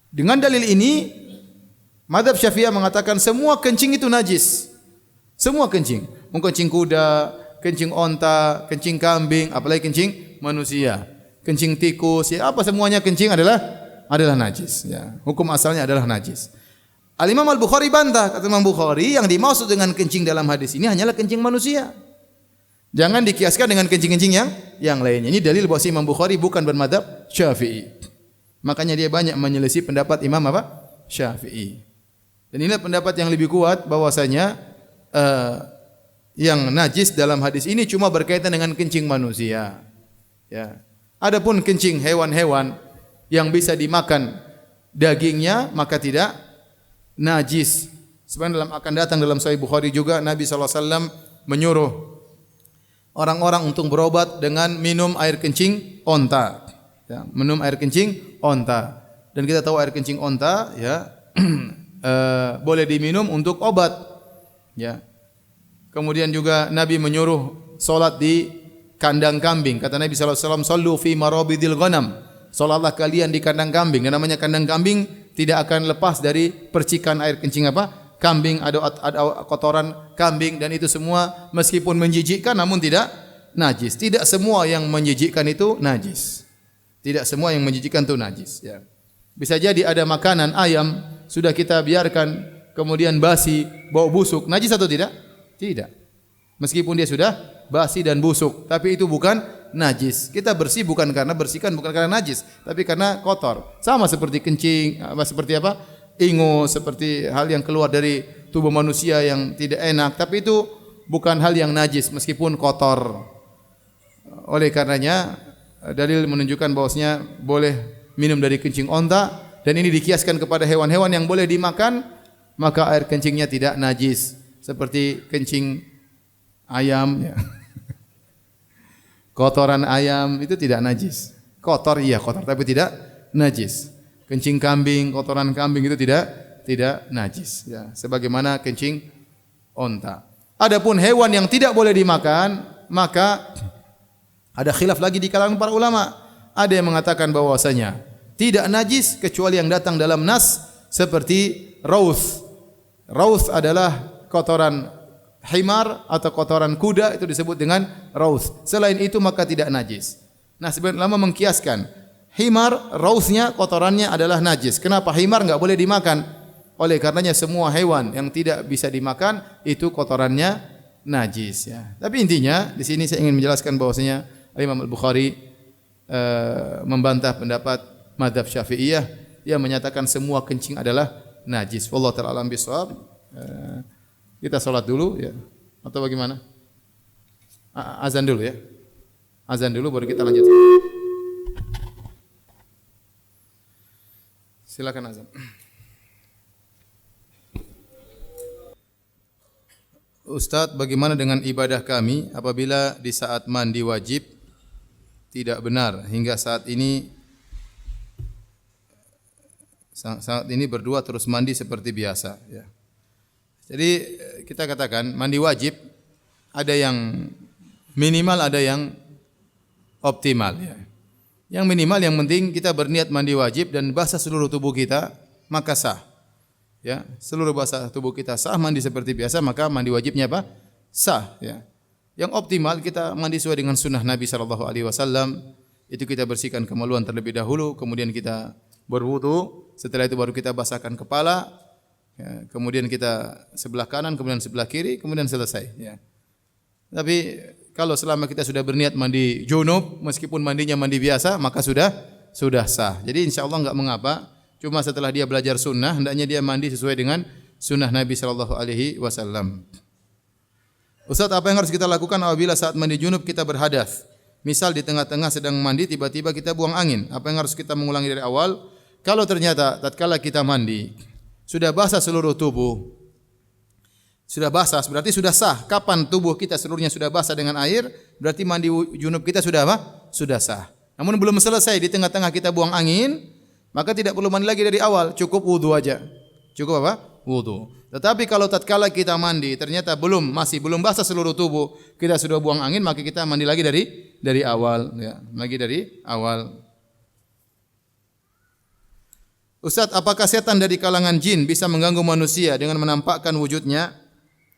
Dengan dalil ini Madhab Syafi'iyah mengatakan semua kencing itu najis. Semua kencing. Mau kencing kuda, kencing onta, kencing kambing, apalagi kencing manusia. Kencing tikus, ya apa semuanya kencing adalah najis. Ya. Hukum asalnya adalah najis. Al-Imam Al-Bukhari bantah. Kata Imam Bukhari, yang dimaksud dengan kencing dalam hadis ini hanyalah kencing manusia. Jangan dikiaskan dengan kencing-kencing yang lainnya. Ini dalil bahwa Imam Bukhari bukan bermadhab Syafi'i. Makanya dia banyak menyelisih pendapat Imam apa? Syafi'i. Dan inilah pendapat yang lebih kuat bahwasanya yang najis dalam hadis ini cuma berkaitan dengan kencing manusia. Ya. Adapun kencing hewan-hewan yang bisa dimakan dagingnya maka tidak najis. Sebenarnya akan datang dalam Sahih Bukhari juga Nabi SAW menyuruh orang-orang untuk berobat dengan minum air kencing onta. Ya, minum air kencing onta. Dan kita tahu air kencing onta ya boleh diminum untuk obat. Ya. Kemudian juga Nabi menyuruh solat di kandang kambing. Kata Nabi SAW, "Sallu fi marabidil ghanam." Salatlah kalian di kandang kambing. Yang namanya kandang kambing tidak akan lepas dari percikan air kencing apa? Kambing, ada kotoran kambing, dan itu semua meskipun menjijikkan namun tidak najis. Tidak semua yang menjijikkan itu najis. Tidak semua yang menjijikkan itu najis. Ya. Bisa jadi ada makanan ayam sudah kita biarkan kemudian basi, bau busuk, najis atau tidak? Tidak. Meskipun dia sudah basi dan busuk, tapi itu bukan najis. Kita bersih bukan karena bersihkan, bukan karena najis, tapi karena kotor. Sama seperti kencing, seperti apa? Ingus, seperti hal yang keluar dari tubuh manusia yang tidak enak, tapi itu bukan hal yang najis meskipun kotor. Oleh karenanya dalil menunjukkan bahwasanya boleh minum dari kencing onta Dan ini dikiaskan kepada hewan-hewan yang boleh dimakan, maka air kencingnya tidak najis. Seperti kencing ayam, ya. Kotoran ayam itu tidak najis. Kotor, iya kotor, tapi tidak najis. Kencing kambing, kotoran kambing itu tidak najis. Ya. Sebagaimana kencing onta. Adapun hewan yang tidak boleh dimakan, maka ada khilaf lagi di kalangan para ulama. Ada yang mengatakan bahwasanya tidak najis kecuali yang datang dalam nas seperti rauth. Rauth adalah kotoran himar atau kotoran kuda, itu disebut dengan rauth. Selain itu maka tidak najis. Nah, sebagian ulama mengkiaskan himar, rauthnya kotorannya adalah najis. Kenapa himar enggak boleh dimakan? Oleh karenanya semua hewan yang tidak bisa dimakan itu kotorannya najis, ya. Tapi intinya di sini saya ingin menjelaskan bahwasanya Imam Al-Bukhari membantah pendapat mazhab Syafi'iyah yang menyatakan semua kencing adalah najis. Wallahu ta'ala alam bisawab. Kita salat dulu, ya. Atau bagaimana? Azan dulu, ya. Azan dulu baru kita lanjut. Silakan azan. Ustaz, bagaimana dengan ibadah kami apabila di saat mandi wajib tidak benar hingga saat ini berdua terus mandi seperti biasa, ya. Jadi kita katakan mandi wajib ada yang minimal, ada yang optimal, ya. Yang minimal yang penting kita berniat mandi wajib dan basah seluruh tubuh kita, maka sah. Ya, seluruh basah tubuh kita sah, mandi seperti biasa, maka mandi wajibnya apa? Sah, ya. Yang optimal kita mandi sesuai dengan sunnah Nabi sallallahu alaihi wasallam. Itu kita bersihkan kemaluan terlebih dahulu, kemudian kita berwudu, setelah itu baru kita basahkan kepala, ya, kemudian kita sebelah kanan, kemudian sebelah kiri, kemudian selesai, ya. Tapi kalau selama kita sudah berniat mandi junub, meskipun mandinya mandi biasa, maka sudah sah. Jadi insyaallah enggak mengapa. Cuma setelah dia belajar sunnah, hendaknya dia mandi sesuai dengan sunnah Nabi sallallahu alaihi wasallam. Ustaz, apa yang harus kita lakukan apabila saat mandi junub kita berhadas? Misal di tengah-tengah sedang mandi, tiba-tiba kita buang angin. Apa yang harus kita mengulangi dari awal? Kalau ternyata tatkala kita mandi sudah basah seluruh tubuh, sudah basah berarti sudah sah. Kapan tubuh kita seluruhnya sudah basah dengan air, berarti mandi junub kita sudah apa? Sudah sah. Namun belum selesai, di tengah-tengah kita buang angin, maka tidak perlu mandi lagi dari awal, cukup wudu aja. Cukup apa? Wudu. Tetapi kalau tatkala kita mandi ternyata masih belum basah seluruh tubuh, kita sudah buang angin, maka kita mandi lagi dari awal, ya. Lagi dari awal. Ustaz, apakah setan dari kalangan jin bisa mengganggu manusia dengan menampakkan wujudnya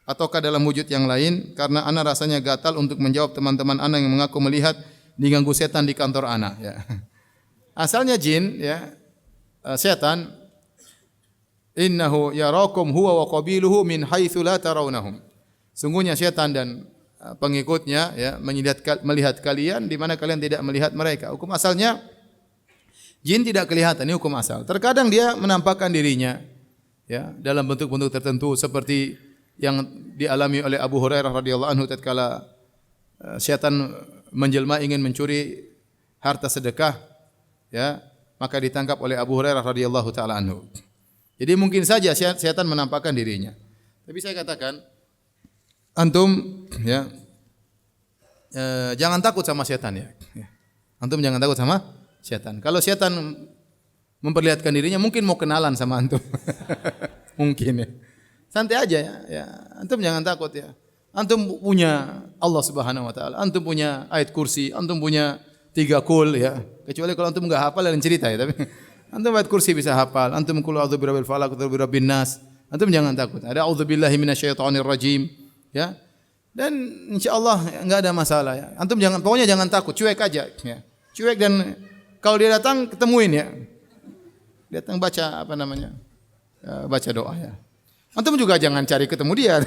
ataukah dalam wujud yang lain? Karena ana rasanya gatal untuk menjawab teman-teman ana yang mengaku melihat diganggu setan di kantor ana, ya. Asalnya jin, ya, setan, innahu yarakum huwa wa qabiluhu min haitsu la tarawnahum. Sungguhnya setan dan pengikutnya, ya, melihat kalian di mana kalian tidak melihat mereka. Hukum asalnya jin tidak kelihatan, ini hukum asal. Terkadang dia menampakkan dirinya, ya, dalam bentuk-bentuk tertentu seperti yang dialami oleh Abu Hurairah radhiyallahu anhu tatkala setan menjelma ingin mencuri harta sedekah, ya, maka ditangkap oleh Abu Hurairah radhiyallahu taala anhu. Jadi mungkin saja setan menampakkan dirinya. Tapi saya katakan antum, ya, jangan takut sama setan, ya. Antum jangan takut sama setan. Kalau setan memperlihatkan dirinya mungkin mau kenalan sama antum. Mungkin, ya. Santai aja, ya. Antum jangan takut, ya. Antum punya Allah Subhanahu wa taala, antum punya ayat kursi, antum punya 3 kul, ya. Kecuali kalau antum enggak hafal dan cerita, ya, tapi antum ayat kursi bisa hafal, antum qul a'udzu birabbil falaq, qul birabbin nas. Antum jangan takut. Ada a'udzubillahi minasyaitonir rajim, ya. Dan insyaallah enggak ada masalah, ya. Antum pokoknya jangan takut, cuek aja, ya. Cuek, dan kalau dia datang ketemuin, ya. Datang baca baca doa, ya. Antum juga jangan cari ketemu dia.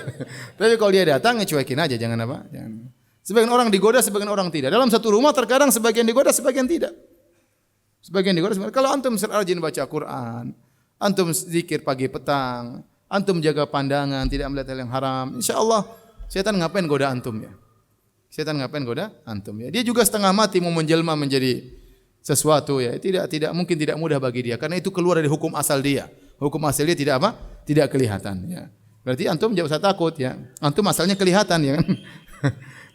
Tapi kalau dia datang, ya cuekin aja, jangan apa? Jangan. Sebagian orang digoda, sebagian orang tidak. Dalam satu rumah terkadang sebagian digoda, sebagian tidak. Sebagian digoda, sebagian. Kalau antum rajin baca Quran, antum zikir pagi petang, antum jaga pandangan, tidak melihat hal yang haram, insyaallah setan ngapain goda antum, ya? Setan ngapain goda antum, ya? Dia juga setengah mati mau menjelma menjadi sesuatu ya, tidak mungkin tidak mudah bagi dia karena itu keluar dari hukum asal dia. Hukum asal dia tidak apa? Tidak kelihatan ya. Berarti antum enggak usah takut ya. Antum asalnya kelihatan ya kan.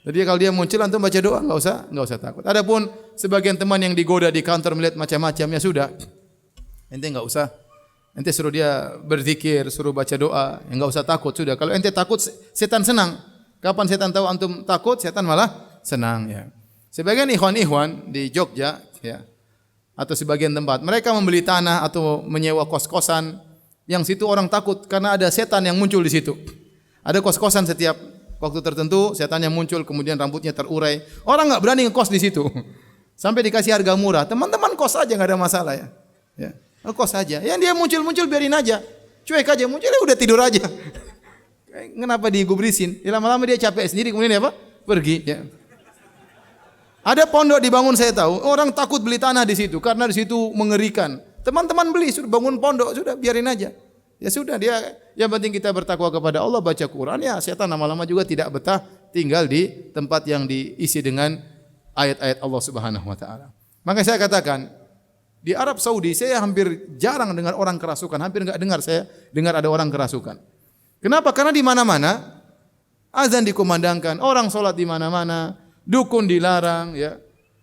Jadi kalau dia muncul antum baca doa enggak usah takut. Adapun sebagian teman yang digoda di kantor melihat macam-macam ya sudah. Ente enggak usah. Ente suruh dia berzikir, suruh baca doa, ya enggak usah takut sudah. Kalau ente takut setan senang. Kapan setan tahu antum takut, setan malah senang ya. Sebagian ikhwan-ikhwan di Jogja ya atau sebagian tempat mereka membeli tanah atau menyewa kos-kosan yang situ orang takut karena ada setan yang muncul di situ. Ada kos-kosan setiap waktu tertentu setan yang muncul kemudian rambutnya terurai. Orang enggak berani ngekos di situ. Sampai dikasih harga murah. Teman-teman kos aja enggak ada masalah ya. Ya, kos aja. Yang dia muncul-muncul biarin aja. Cuek aja muncul udah tidur aja. Kenapa digubrisin? Ya, lama-lama dia capek sendiri kemudian dia apa? Pergi ya. Ada pondok dibangun saya tahu, orang takut beli tanah di situ karena di situ mengerikan. Teman-teman beli, sudah bangun pondok, sudah biarin aja. Ya sudah dia, yang penting kita bertakwa kepada Allah, baca Quran ya, setan lama-lama juga tidak betah tinggal di tempat yang diisi dengan ayat-ayat Allah Subhanahu wa taala. Maka saya katakan, di Arab Saudi saya hampir jarang dengar orang kerasukan, hampir enggak dengar saya dengar ada orang kerasukan. Kenapa? Karena di mana-mana azan dikumandangkan, orang salat di mana-mana, dukun dilarang ya.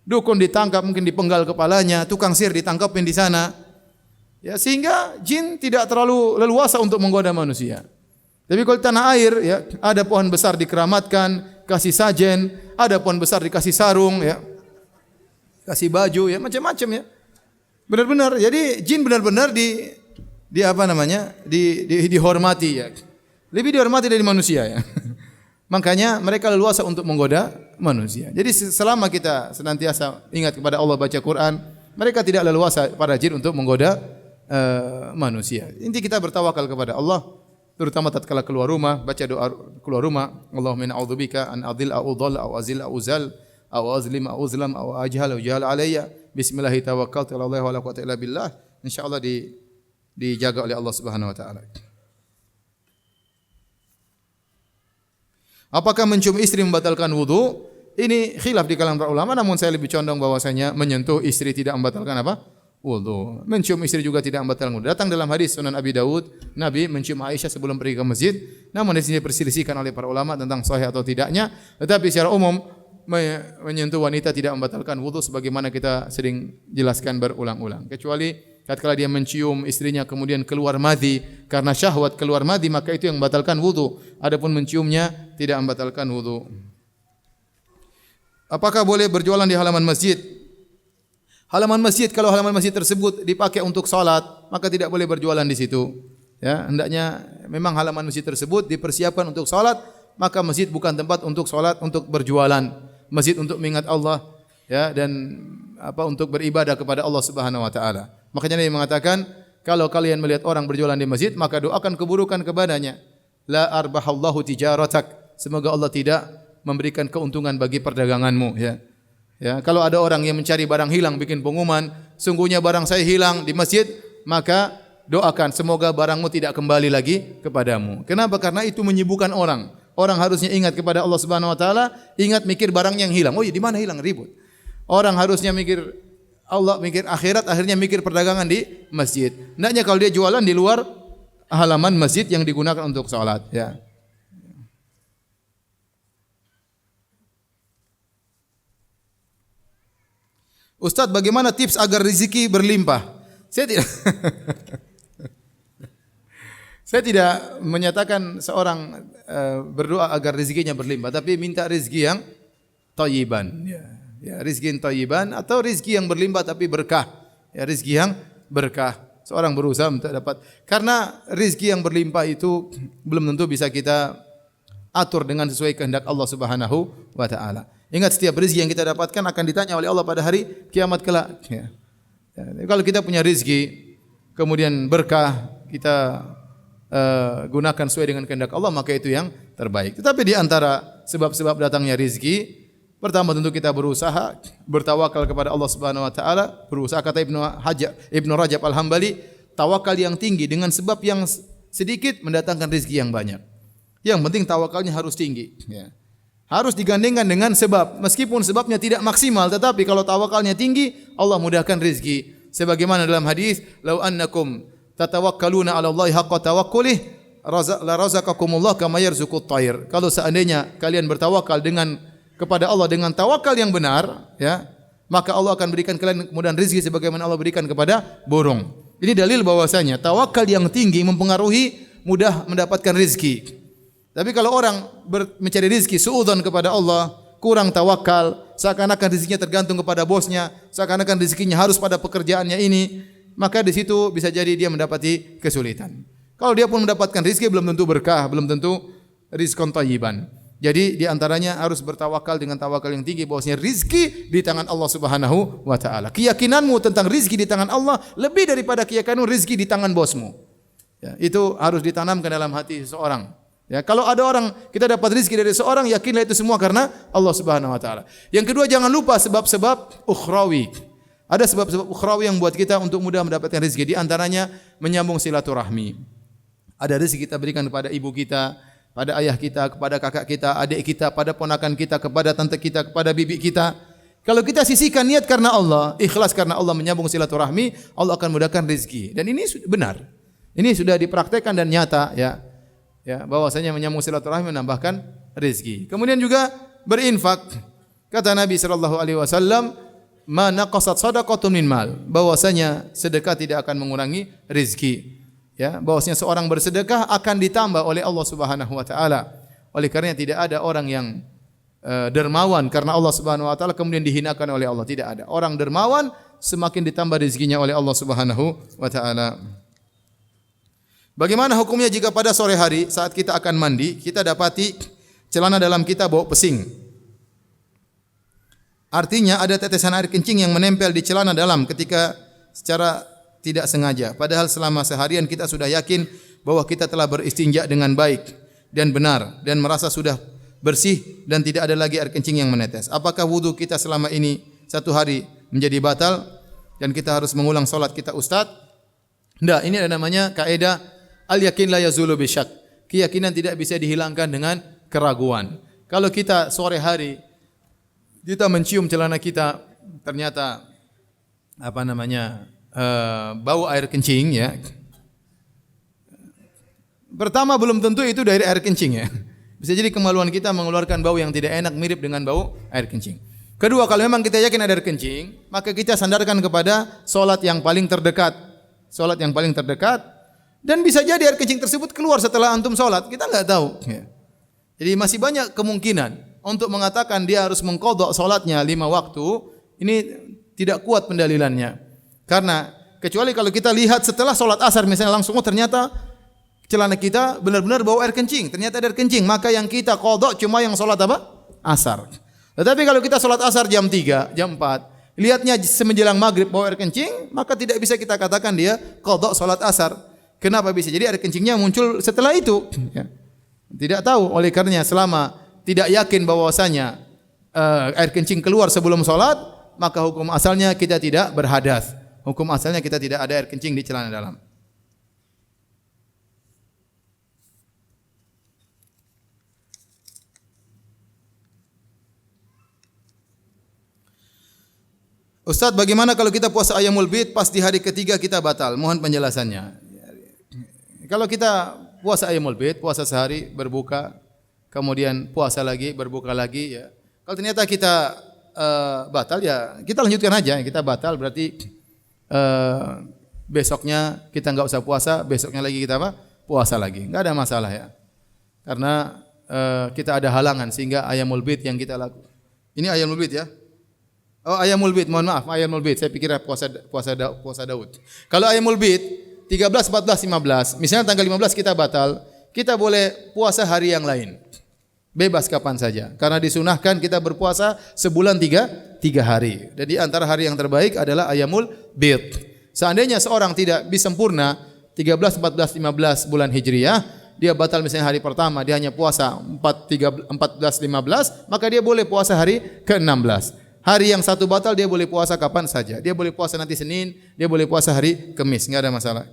Dukun ditangkap mungkin dipenggal kepalanya, tukang sihir ditangkapin di sana. Ya, sehingga jin tidak terlalu leluasa untuk menggoda manusia. Tapi kalau tanah air ya, ada pohon besar dikeramatkan, kasih sajen, ada pohon besar dikasih sarung ya. Kasih baju ya, macam-macam ya. Benar-benar. Jadi jin benar-benar di apa namanya? Dihormati ya. Lebih dihormati dari manusia ya. Makanya mereka leluasa untuk menggoda manusia. Jadi selama kita senantiasa ingat kepada Allah, baca Quran, mereka tidak leluasa para jin untuk menggoda manusia. Inti kita bertawakal kepada Allah, terutama tatkala keluar rumah, baca doa keluar rumah, Allahumma inna a'udzubika an adil au dhal au azil au zal au azlim au uzlam au ajhal au jahal alayya. Bismillah tawakkaltu ala Allah wa la quwwata illa billah. Insyaallah dijaga oleh Allah Subhanahu wa taala. Apakah mencium istri membatalkan wudu? Ini khilaf di kalangan para ulama, namun saya lebih condong bahwasanya menyentuh istri tidak membatalkan apa? Wudu. Mencium istri juga tidak membatalkan wudu. Datang dalam hadis Sunan Abi Daud, Nabi mencium Aisyah sebelum pergi ke masjid. Namun di sini perselisihkan oleh para ulama tentang sahih atau tidaknya. Tetapi secara umum menyentuh wanita tidak membatalkan wudu sebagaimana kita sering jelaskan berulang-ulang. Kecuali tatkala dia mencium istrinya kemudian keluar madhi karena syahwat keluar madhi, maka itu yang membatalkan wudu. Adapun menciumnya tidak membatalkan wudu. Apakah boleh berjualan di halaman masjid? Halaman masjid, kalau halaman masjid tersebut dipakai untuk salat, maka tidak boleh berjualan di situ. Ya, hendaknya memang halaman masjid tersebut dipersiapkan untuk salat, maka masjid bukan tempat untuk salat, untuk berjualan. Masjid untuk mengingat Allah ya, dan untuk beribadah kepada Allah Subhanahu wa taala. Makanya Nabi mengatakan, kalau kalian melihat orang berjualan di masjid, maka doakan keburukan kepadanya. La arbahallahu tijaratak. Semoga Allah tidak memberikan keuntungan bagi perdaganganmu ya. Ya, kalau ada orang yang mencari barang hilang bikin pengumuman, sungguhnya barang saya hilang di masjid, maka doakan semoga barangmu tidak kembali lagi kepadamu. Kenapa? Karena itu menyibukkan orang. Orang harusnya ingat kepada Allah Subhanahu wa taala, ingat mikir barang yang hilang. Oh ya, di mana hilang, ribut. Orang harusnya mikir Allah, mikir akhirat, akhirnya mikir perdagangan di masjid. Hendaknya kalau dia jualan di luar halaman masjid yang digunakan untuk salat ya. Ustaz, bagaimana tips agar rezeki berlimpah? Saya tidak menyatakan seorang berdoa agar rezekinya berlimpah, tapi minta rezeki yang thayyiban. Ya, rezeki yang thayyiban atau rezeki yang berlimpah tapi berkah. Ya, rezeki yang berkah. Seorang berusaha untuk dapat. Karena rezeki yang berlimpah itu belum tentu bisa kita atur dengan sesuai kehendak Allah Subhanahu wa taala. Ingat, setiap rezeki yang kita dapatkan akan ditanya oleh Allah pada hari kiamat kelak. Ya. Kalau kita punya rezeki, kemudian berkah, kita gunakan sesuai dengan kehendak Allah, maka itu yang terbaik. Tetapi di antara sebab-sebab datangnya rezeki, pertama tentu kita berusaha, bertawakal kepada Allah Subhanahu wa taala, berusaha, kata Ibnu Rajab Al-Hambali, tawakal yang tinggi dengan sebab yang sedikit mendatangkan rezeki yang banyak. Yang penting tawakalnya harus tinggi, ya. Harus digandengkan dengan sebab. Meskipun sebabnya tidak maksimal, tetapi kalau tawakalnya tinggi, Allah mudahkan rizki. Sebagaimana dalam hadis, "Lau annakum tatawakkaluna 'ala Allahi haqqa tawakkulih, la razaqakumullah kama yarzuqut thair." Kalau seandainya kalian bertawakal kepada Allah dengan tawakal yang benar, ya, maka Allah akan berikan kalian kemudahan rezeki sebagaimana Allah berikan kepada burung. Ini dalil bahwasanya tawakal yang tinggi mempengaruhi mudah mendapatkan rezeki. Tapi kalau orang mencari rezeki suudzon kepada Allah, kurang tawakal, seakan-akan rezekinya tergantung kepada bosnya, seakan-akan rezekinya harus pada pekerjaannya ini, maka di situ bisa jadi dia mendapati kesulitan. Kalau dia pun mendapatkan rezeki belum tentu berkah, belum tentu rizqan thayyiban. Jadi di antaranya harus bertawakal dengan tawakal yang tinggi bahwasanya rezeki di tangan Allah Subhanahu wa taala. Keyakinanmu tentang rezeki di tangan Allah lebih daripada keyakinanmu rezeki di tangan bosmu. Ya, itu harus ditanamkan dalam hati seseorang. Ya, kalau ada orang kita dapat rezeki dari seorang, yakinlah itu semua karena Allah Subhanahu wa taala. Yang kedua, jangan lupa sebab-sebab ukhrawi. Ada sebab-sebab ukhrawi yang buat kita untuk mudah mendapatkan rezeki. Di antaranya menyambung silaturahmi. Ada rezeki kita berikan kepada ibu kita, pada ayah kita, kepada kakak kita, adik kita, pada ponakan kita, kepada tante kita, kepada bibi kita. Kalau kita sisihkan niat karena Allah, ikhlas karena Allah, menyambung silaturahmi, Allah akan mudahkan rezeki. Dan ini benar. Ini sudah dipraktekkan dan nyata, ya. Ya, bahwasanya menyambung silaturahmi menambahkan rezeki. Kemudian juga berinfak. Kata Nabi sallallahu alaihi wasallam, "Ma naqasat shadaqatun min mal." Bahwasanya sedekah tidak akan mengurangi rezeki. Ya, bahwasanya seorang bersedekah akan ditambah oleh Allah Subhanahu wa taala. Oleh karena tidak ada orang yang dermawan karena Allah Subhanahu wa taala kemudian dihinakan oleh Allah, tidak ada. Orang dermawan semakin ditambah rezekinya oleh Allah Subhanahu wa taala. Bagaimana hukumnya jika pada sore hari saat kita akan mandi, kita dapati celana dalam kita bau pesing? Artinya ada tetesan air kencing yang menempel di celana dalam ketika secara tidak sengaja. Padahal selama seharian kita sudah yakin bahwa kita telah beristinja dengan baik dan benar dan merasa sudah bersih dan tidak ada lagi air kencing yang menetes. Apakah wudu kita selama ini satu hari menjadi batal dan kita harus mengulang salat kita, Ustaz? Tidak, ini ada namanya kaidah al-yakin la yazulu bisyak. Keyakinan tidak bisa dihilangkan dengan keraguan. Kalau kita sore hari kita mencium celana kita ternyata bau air kencing, ya. Pertama belum tentu itu dari air kencing, ya. Bisa jadi kemaluan kita mengeluarkan bau yang tidak enak mirip dengan bau air kencing. Kedua, kalau memang kita yakin ada air kencing, maka kita sandarkan kepada salat yang paling terdekat. Salat yang paling terdekat. Dan bisa jadi air kencing tersebut keluar setelah antum sholat, kita enggak tahu. Jadi masih banyak kemungkinan untuk mengatakan dia harus mengqadha sholatnya 5 waktu. Ini tidak kuat pendalilannya. Karena kecuali kalau kita lihat setelah sholat asar misalnya langsung ternyata celana kita benar-benar bau air kencing, ternyata ada air kencing, maka yang kita qadha cuma yang sholat apa? Asar. Tetapi kalau kita sholat asar jam 3, jam 4, lihatnya semenjelang maghrib bau air kencing, maka tidak bisa kita katakan dia qadha sholat asar. Kenapa bisa jadi air kencingnya muncul setelah itu? Ya. Tidak tahu. Oleh karenanya selama tidak yakin bahwasanya air kencing keluar sebelum sholat, maka hukum asalnya kita tidak berhadas. Hukum asalnya kita tidak ada air kencing di celana dalam. Ustaz, bagaimana kalau kita puasa Ayyamul Bid pas di hari ketiga kita batal? Mohon penjelasannya. Kalau kita puasa Ayyamul Bid, puasa sehari, berbuka, kemudian puasa lagi, berbuka lagi, ya. Kalau ternyata kita batal, ya kita lanjutkan aja. Kita batal berarti besoknya kita enggak usah puasa, besoknya lagi kita apa? Puasa lagi. Enggak ada masalah, ya. Karena kita ada halangan sehingga Ayyamul Bid yang kita lakukan. Ini Ayyamul Bid, ya. Oh, Ayyamul Bid, mohon maaf, Ayyamul Bid. Saya pikir puasa Daud. Kalau Ayyamul Bid 13, 14, 15. Misalnya tanggal 15 kita batal, kita boleh puasa hari yang lain. Bebas kapan saja. Karena disunahkan kita berpuasa sebulan 3 hari. Jadi antara hari yang terbaik adalah Ayyamul Bid. Seandainya seorang tidak bisa sempurna 13, 14, 15 bulan Hijriah, dia batal misalnya hari pertama, dia hanya puasa 14, 15, maka dia boleh puasa hari ke-16. Hari yang satu batal dia boleh puasa kapan saja. Dia boleh puasa nanti Senin, dia boleh puasa hari Kamis, enggak ada masalah.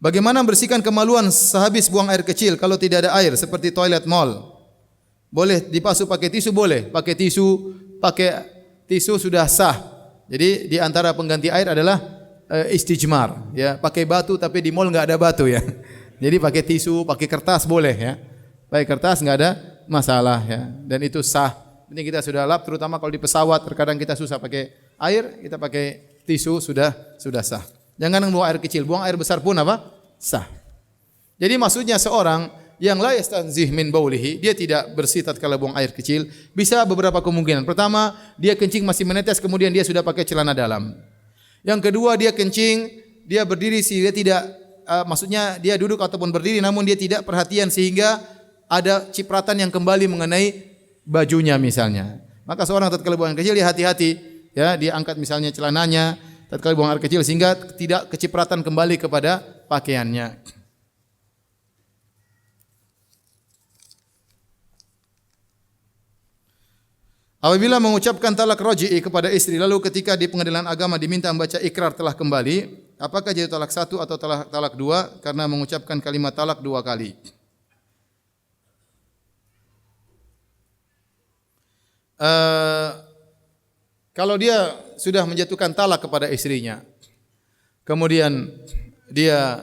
Bagaimana membersihkan kemaluan sehabis buang air kecil kalau tidak ada air seperti toilet mall? Boleh dibasuh pakai tisu, boleh. Pakai tisu sudah sah. Jadi di antara pengganti air adalah istijmar, ya. Pakai batu tapi di mall enggak ada batu ya. Jadi pakai tisu, pakai kertas boleh ya. Pakai kertas enggak ada masalah ya. Dan itu sah. Ini kita sudah lap, terutama kalau di pesawat terkadang kita susah pakai air, kita pakai tisu sudah sah. Jangan buang air kecil, buang air besar pun apa? Sah. Jadi maksudnya seorang yang la yastanzih min baulihi, dia tidak bersih tatkala buang air kecil, bisa beberapa kemungkinan. Pertama, dia kencing masih menetes kemudian dia sudah pakai celana dalam. Yang kedua, dia kencing, dia berdiri sehingga tidak maksudnya dia duduk ataupun berdiri namun dia tidak perhatian sehingga ada cipratan yang kembali mengenai bajunya misalnya. Maka seorang tatkala buang air kecil dia hati-hati, ya, dia angkat misalnya celananya tatkala buang air kecil sehingga tidak kecipratan kembali kepada pakaiannya. Apabila mengucapkan talak raj'i kepada istri lalu ketika di pengadilan agama diminta membaca ikrar telah kembali, apakah jadi talak satu atau talak dua karena mengucapkan kalimat talak dua kali? Kalau dia sudah menjatuhkan talak kepada istrinya, kemudian dia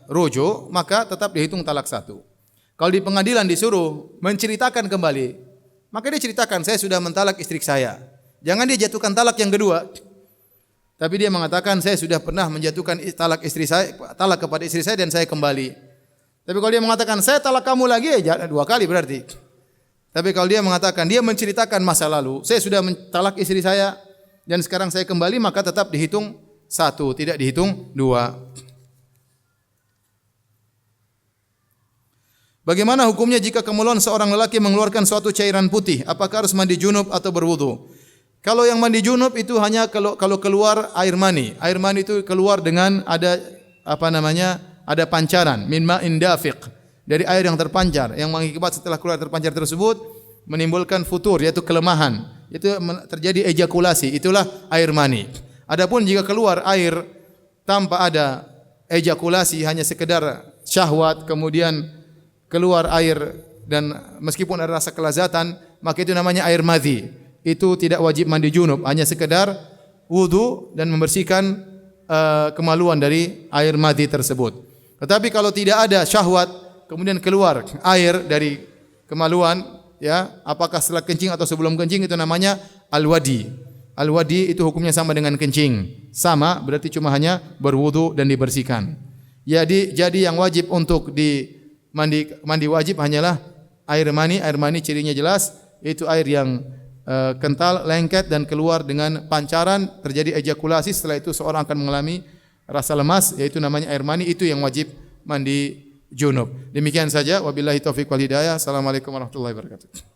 rujuk, maka tetap dihitung talak satu. Kalau di pengadilan disuruh menceritakan kembali, maka dia ceritakan, saya sudah mentalak istri saya. Jangan dia jatuhkan talak yang kedua. Tapi dia mengatakan, saya sudah pernah menjatuhkan talak kepada istri saya dan saya kembali. Tapi kalau dia mengatakan, saya talak kamu lagi, ya dua kali berarti. Tapi kalau dia mengatakan, dia menceritakan masa lalu, saya sudah mentalak istri saya dan sekarang saya kembali, maka tetap dihitung satu, tidak dihitung dua. Bagaimana hukumnya jika kemaluan seorang lelaki mengeluarkan suatu cairan putih? Apakah harus mandi junub atau berwudu? Kalau yang mandi junub itu hanya kalau keluar air mani. Air mani itu keluar dengan ada ada pancaran min ma'in dafiq, dari air yang terpancar, yang mengakibat setelah keluar terpancar tersebut menimbulkan futur, yaitu kelemahan. Itu terjadi ejakulasi, itulah air mani. Adapun jika keluar air tanpa ada ejakulasi, hanya sekedar syahwat kemudian keluar air dan meskipun ada rasa kelazatan, maka itu namanya air madhi. Itu tidak wajib mandi junub, hanya sekedar wudu dan membersihkan kemaluan dari air madhi tersebut. Tetapi kalau tidak ada syahwat, kemudian keluar air dari kemaluan, ya, apakah setelah kencing atau sebelum kencing, itu namanya al-wadi. Al-wadi itu hukumnya sama dengan kencing. Sama, berarti cuma hanya berwudu dan dibersihkan. Jadi yang wajib untuk mandi wajib hanyalah air mani. Air mani cirinya jelas, yaitu air yang kental, lengket dan keluar dengan pancaran, terjadi ejakulasi. Setelah itu seorang akan mengalami rasa lemas, yaitu namanya air mani. Itu yang wajib mandi junub. Demikian saja, wabillahi taufiq wal hidayah. Assalamualaikum warahmatullahi wabarakatuh.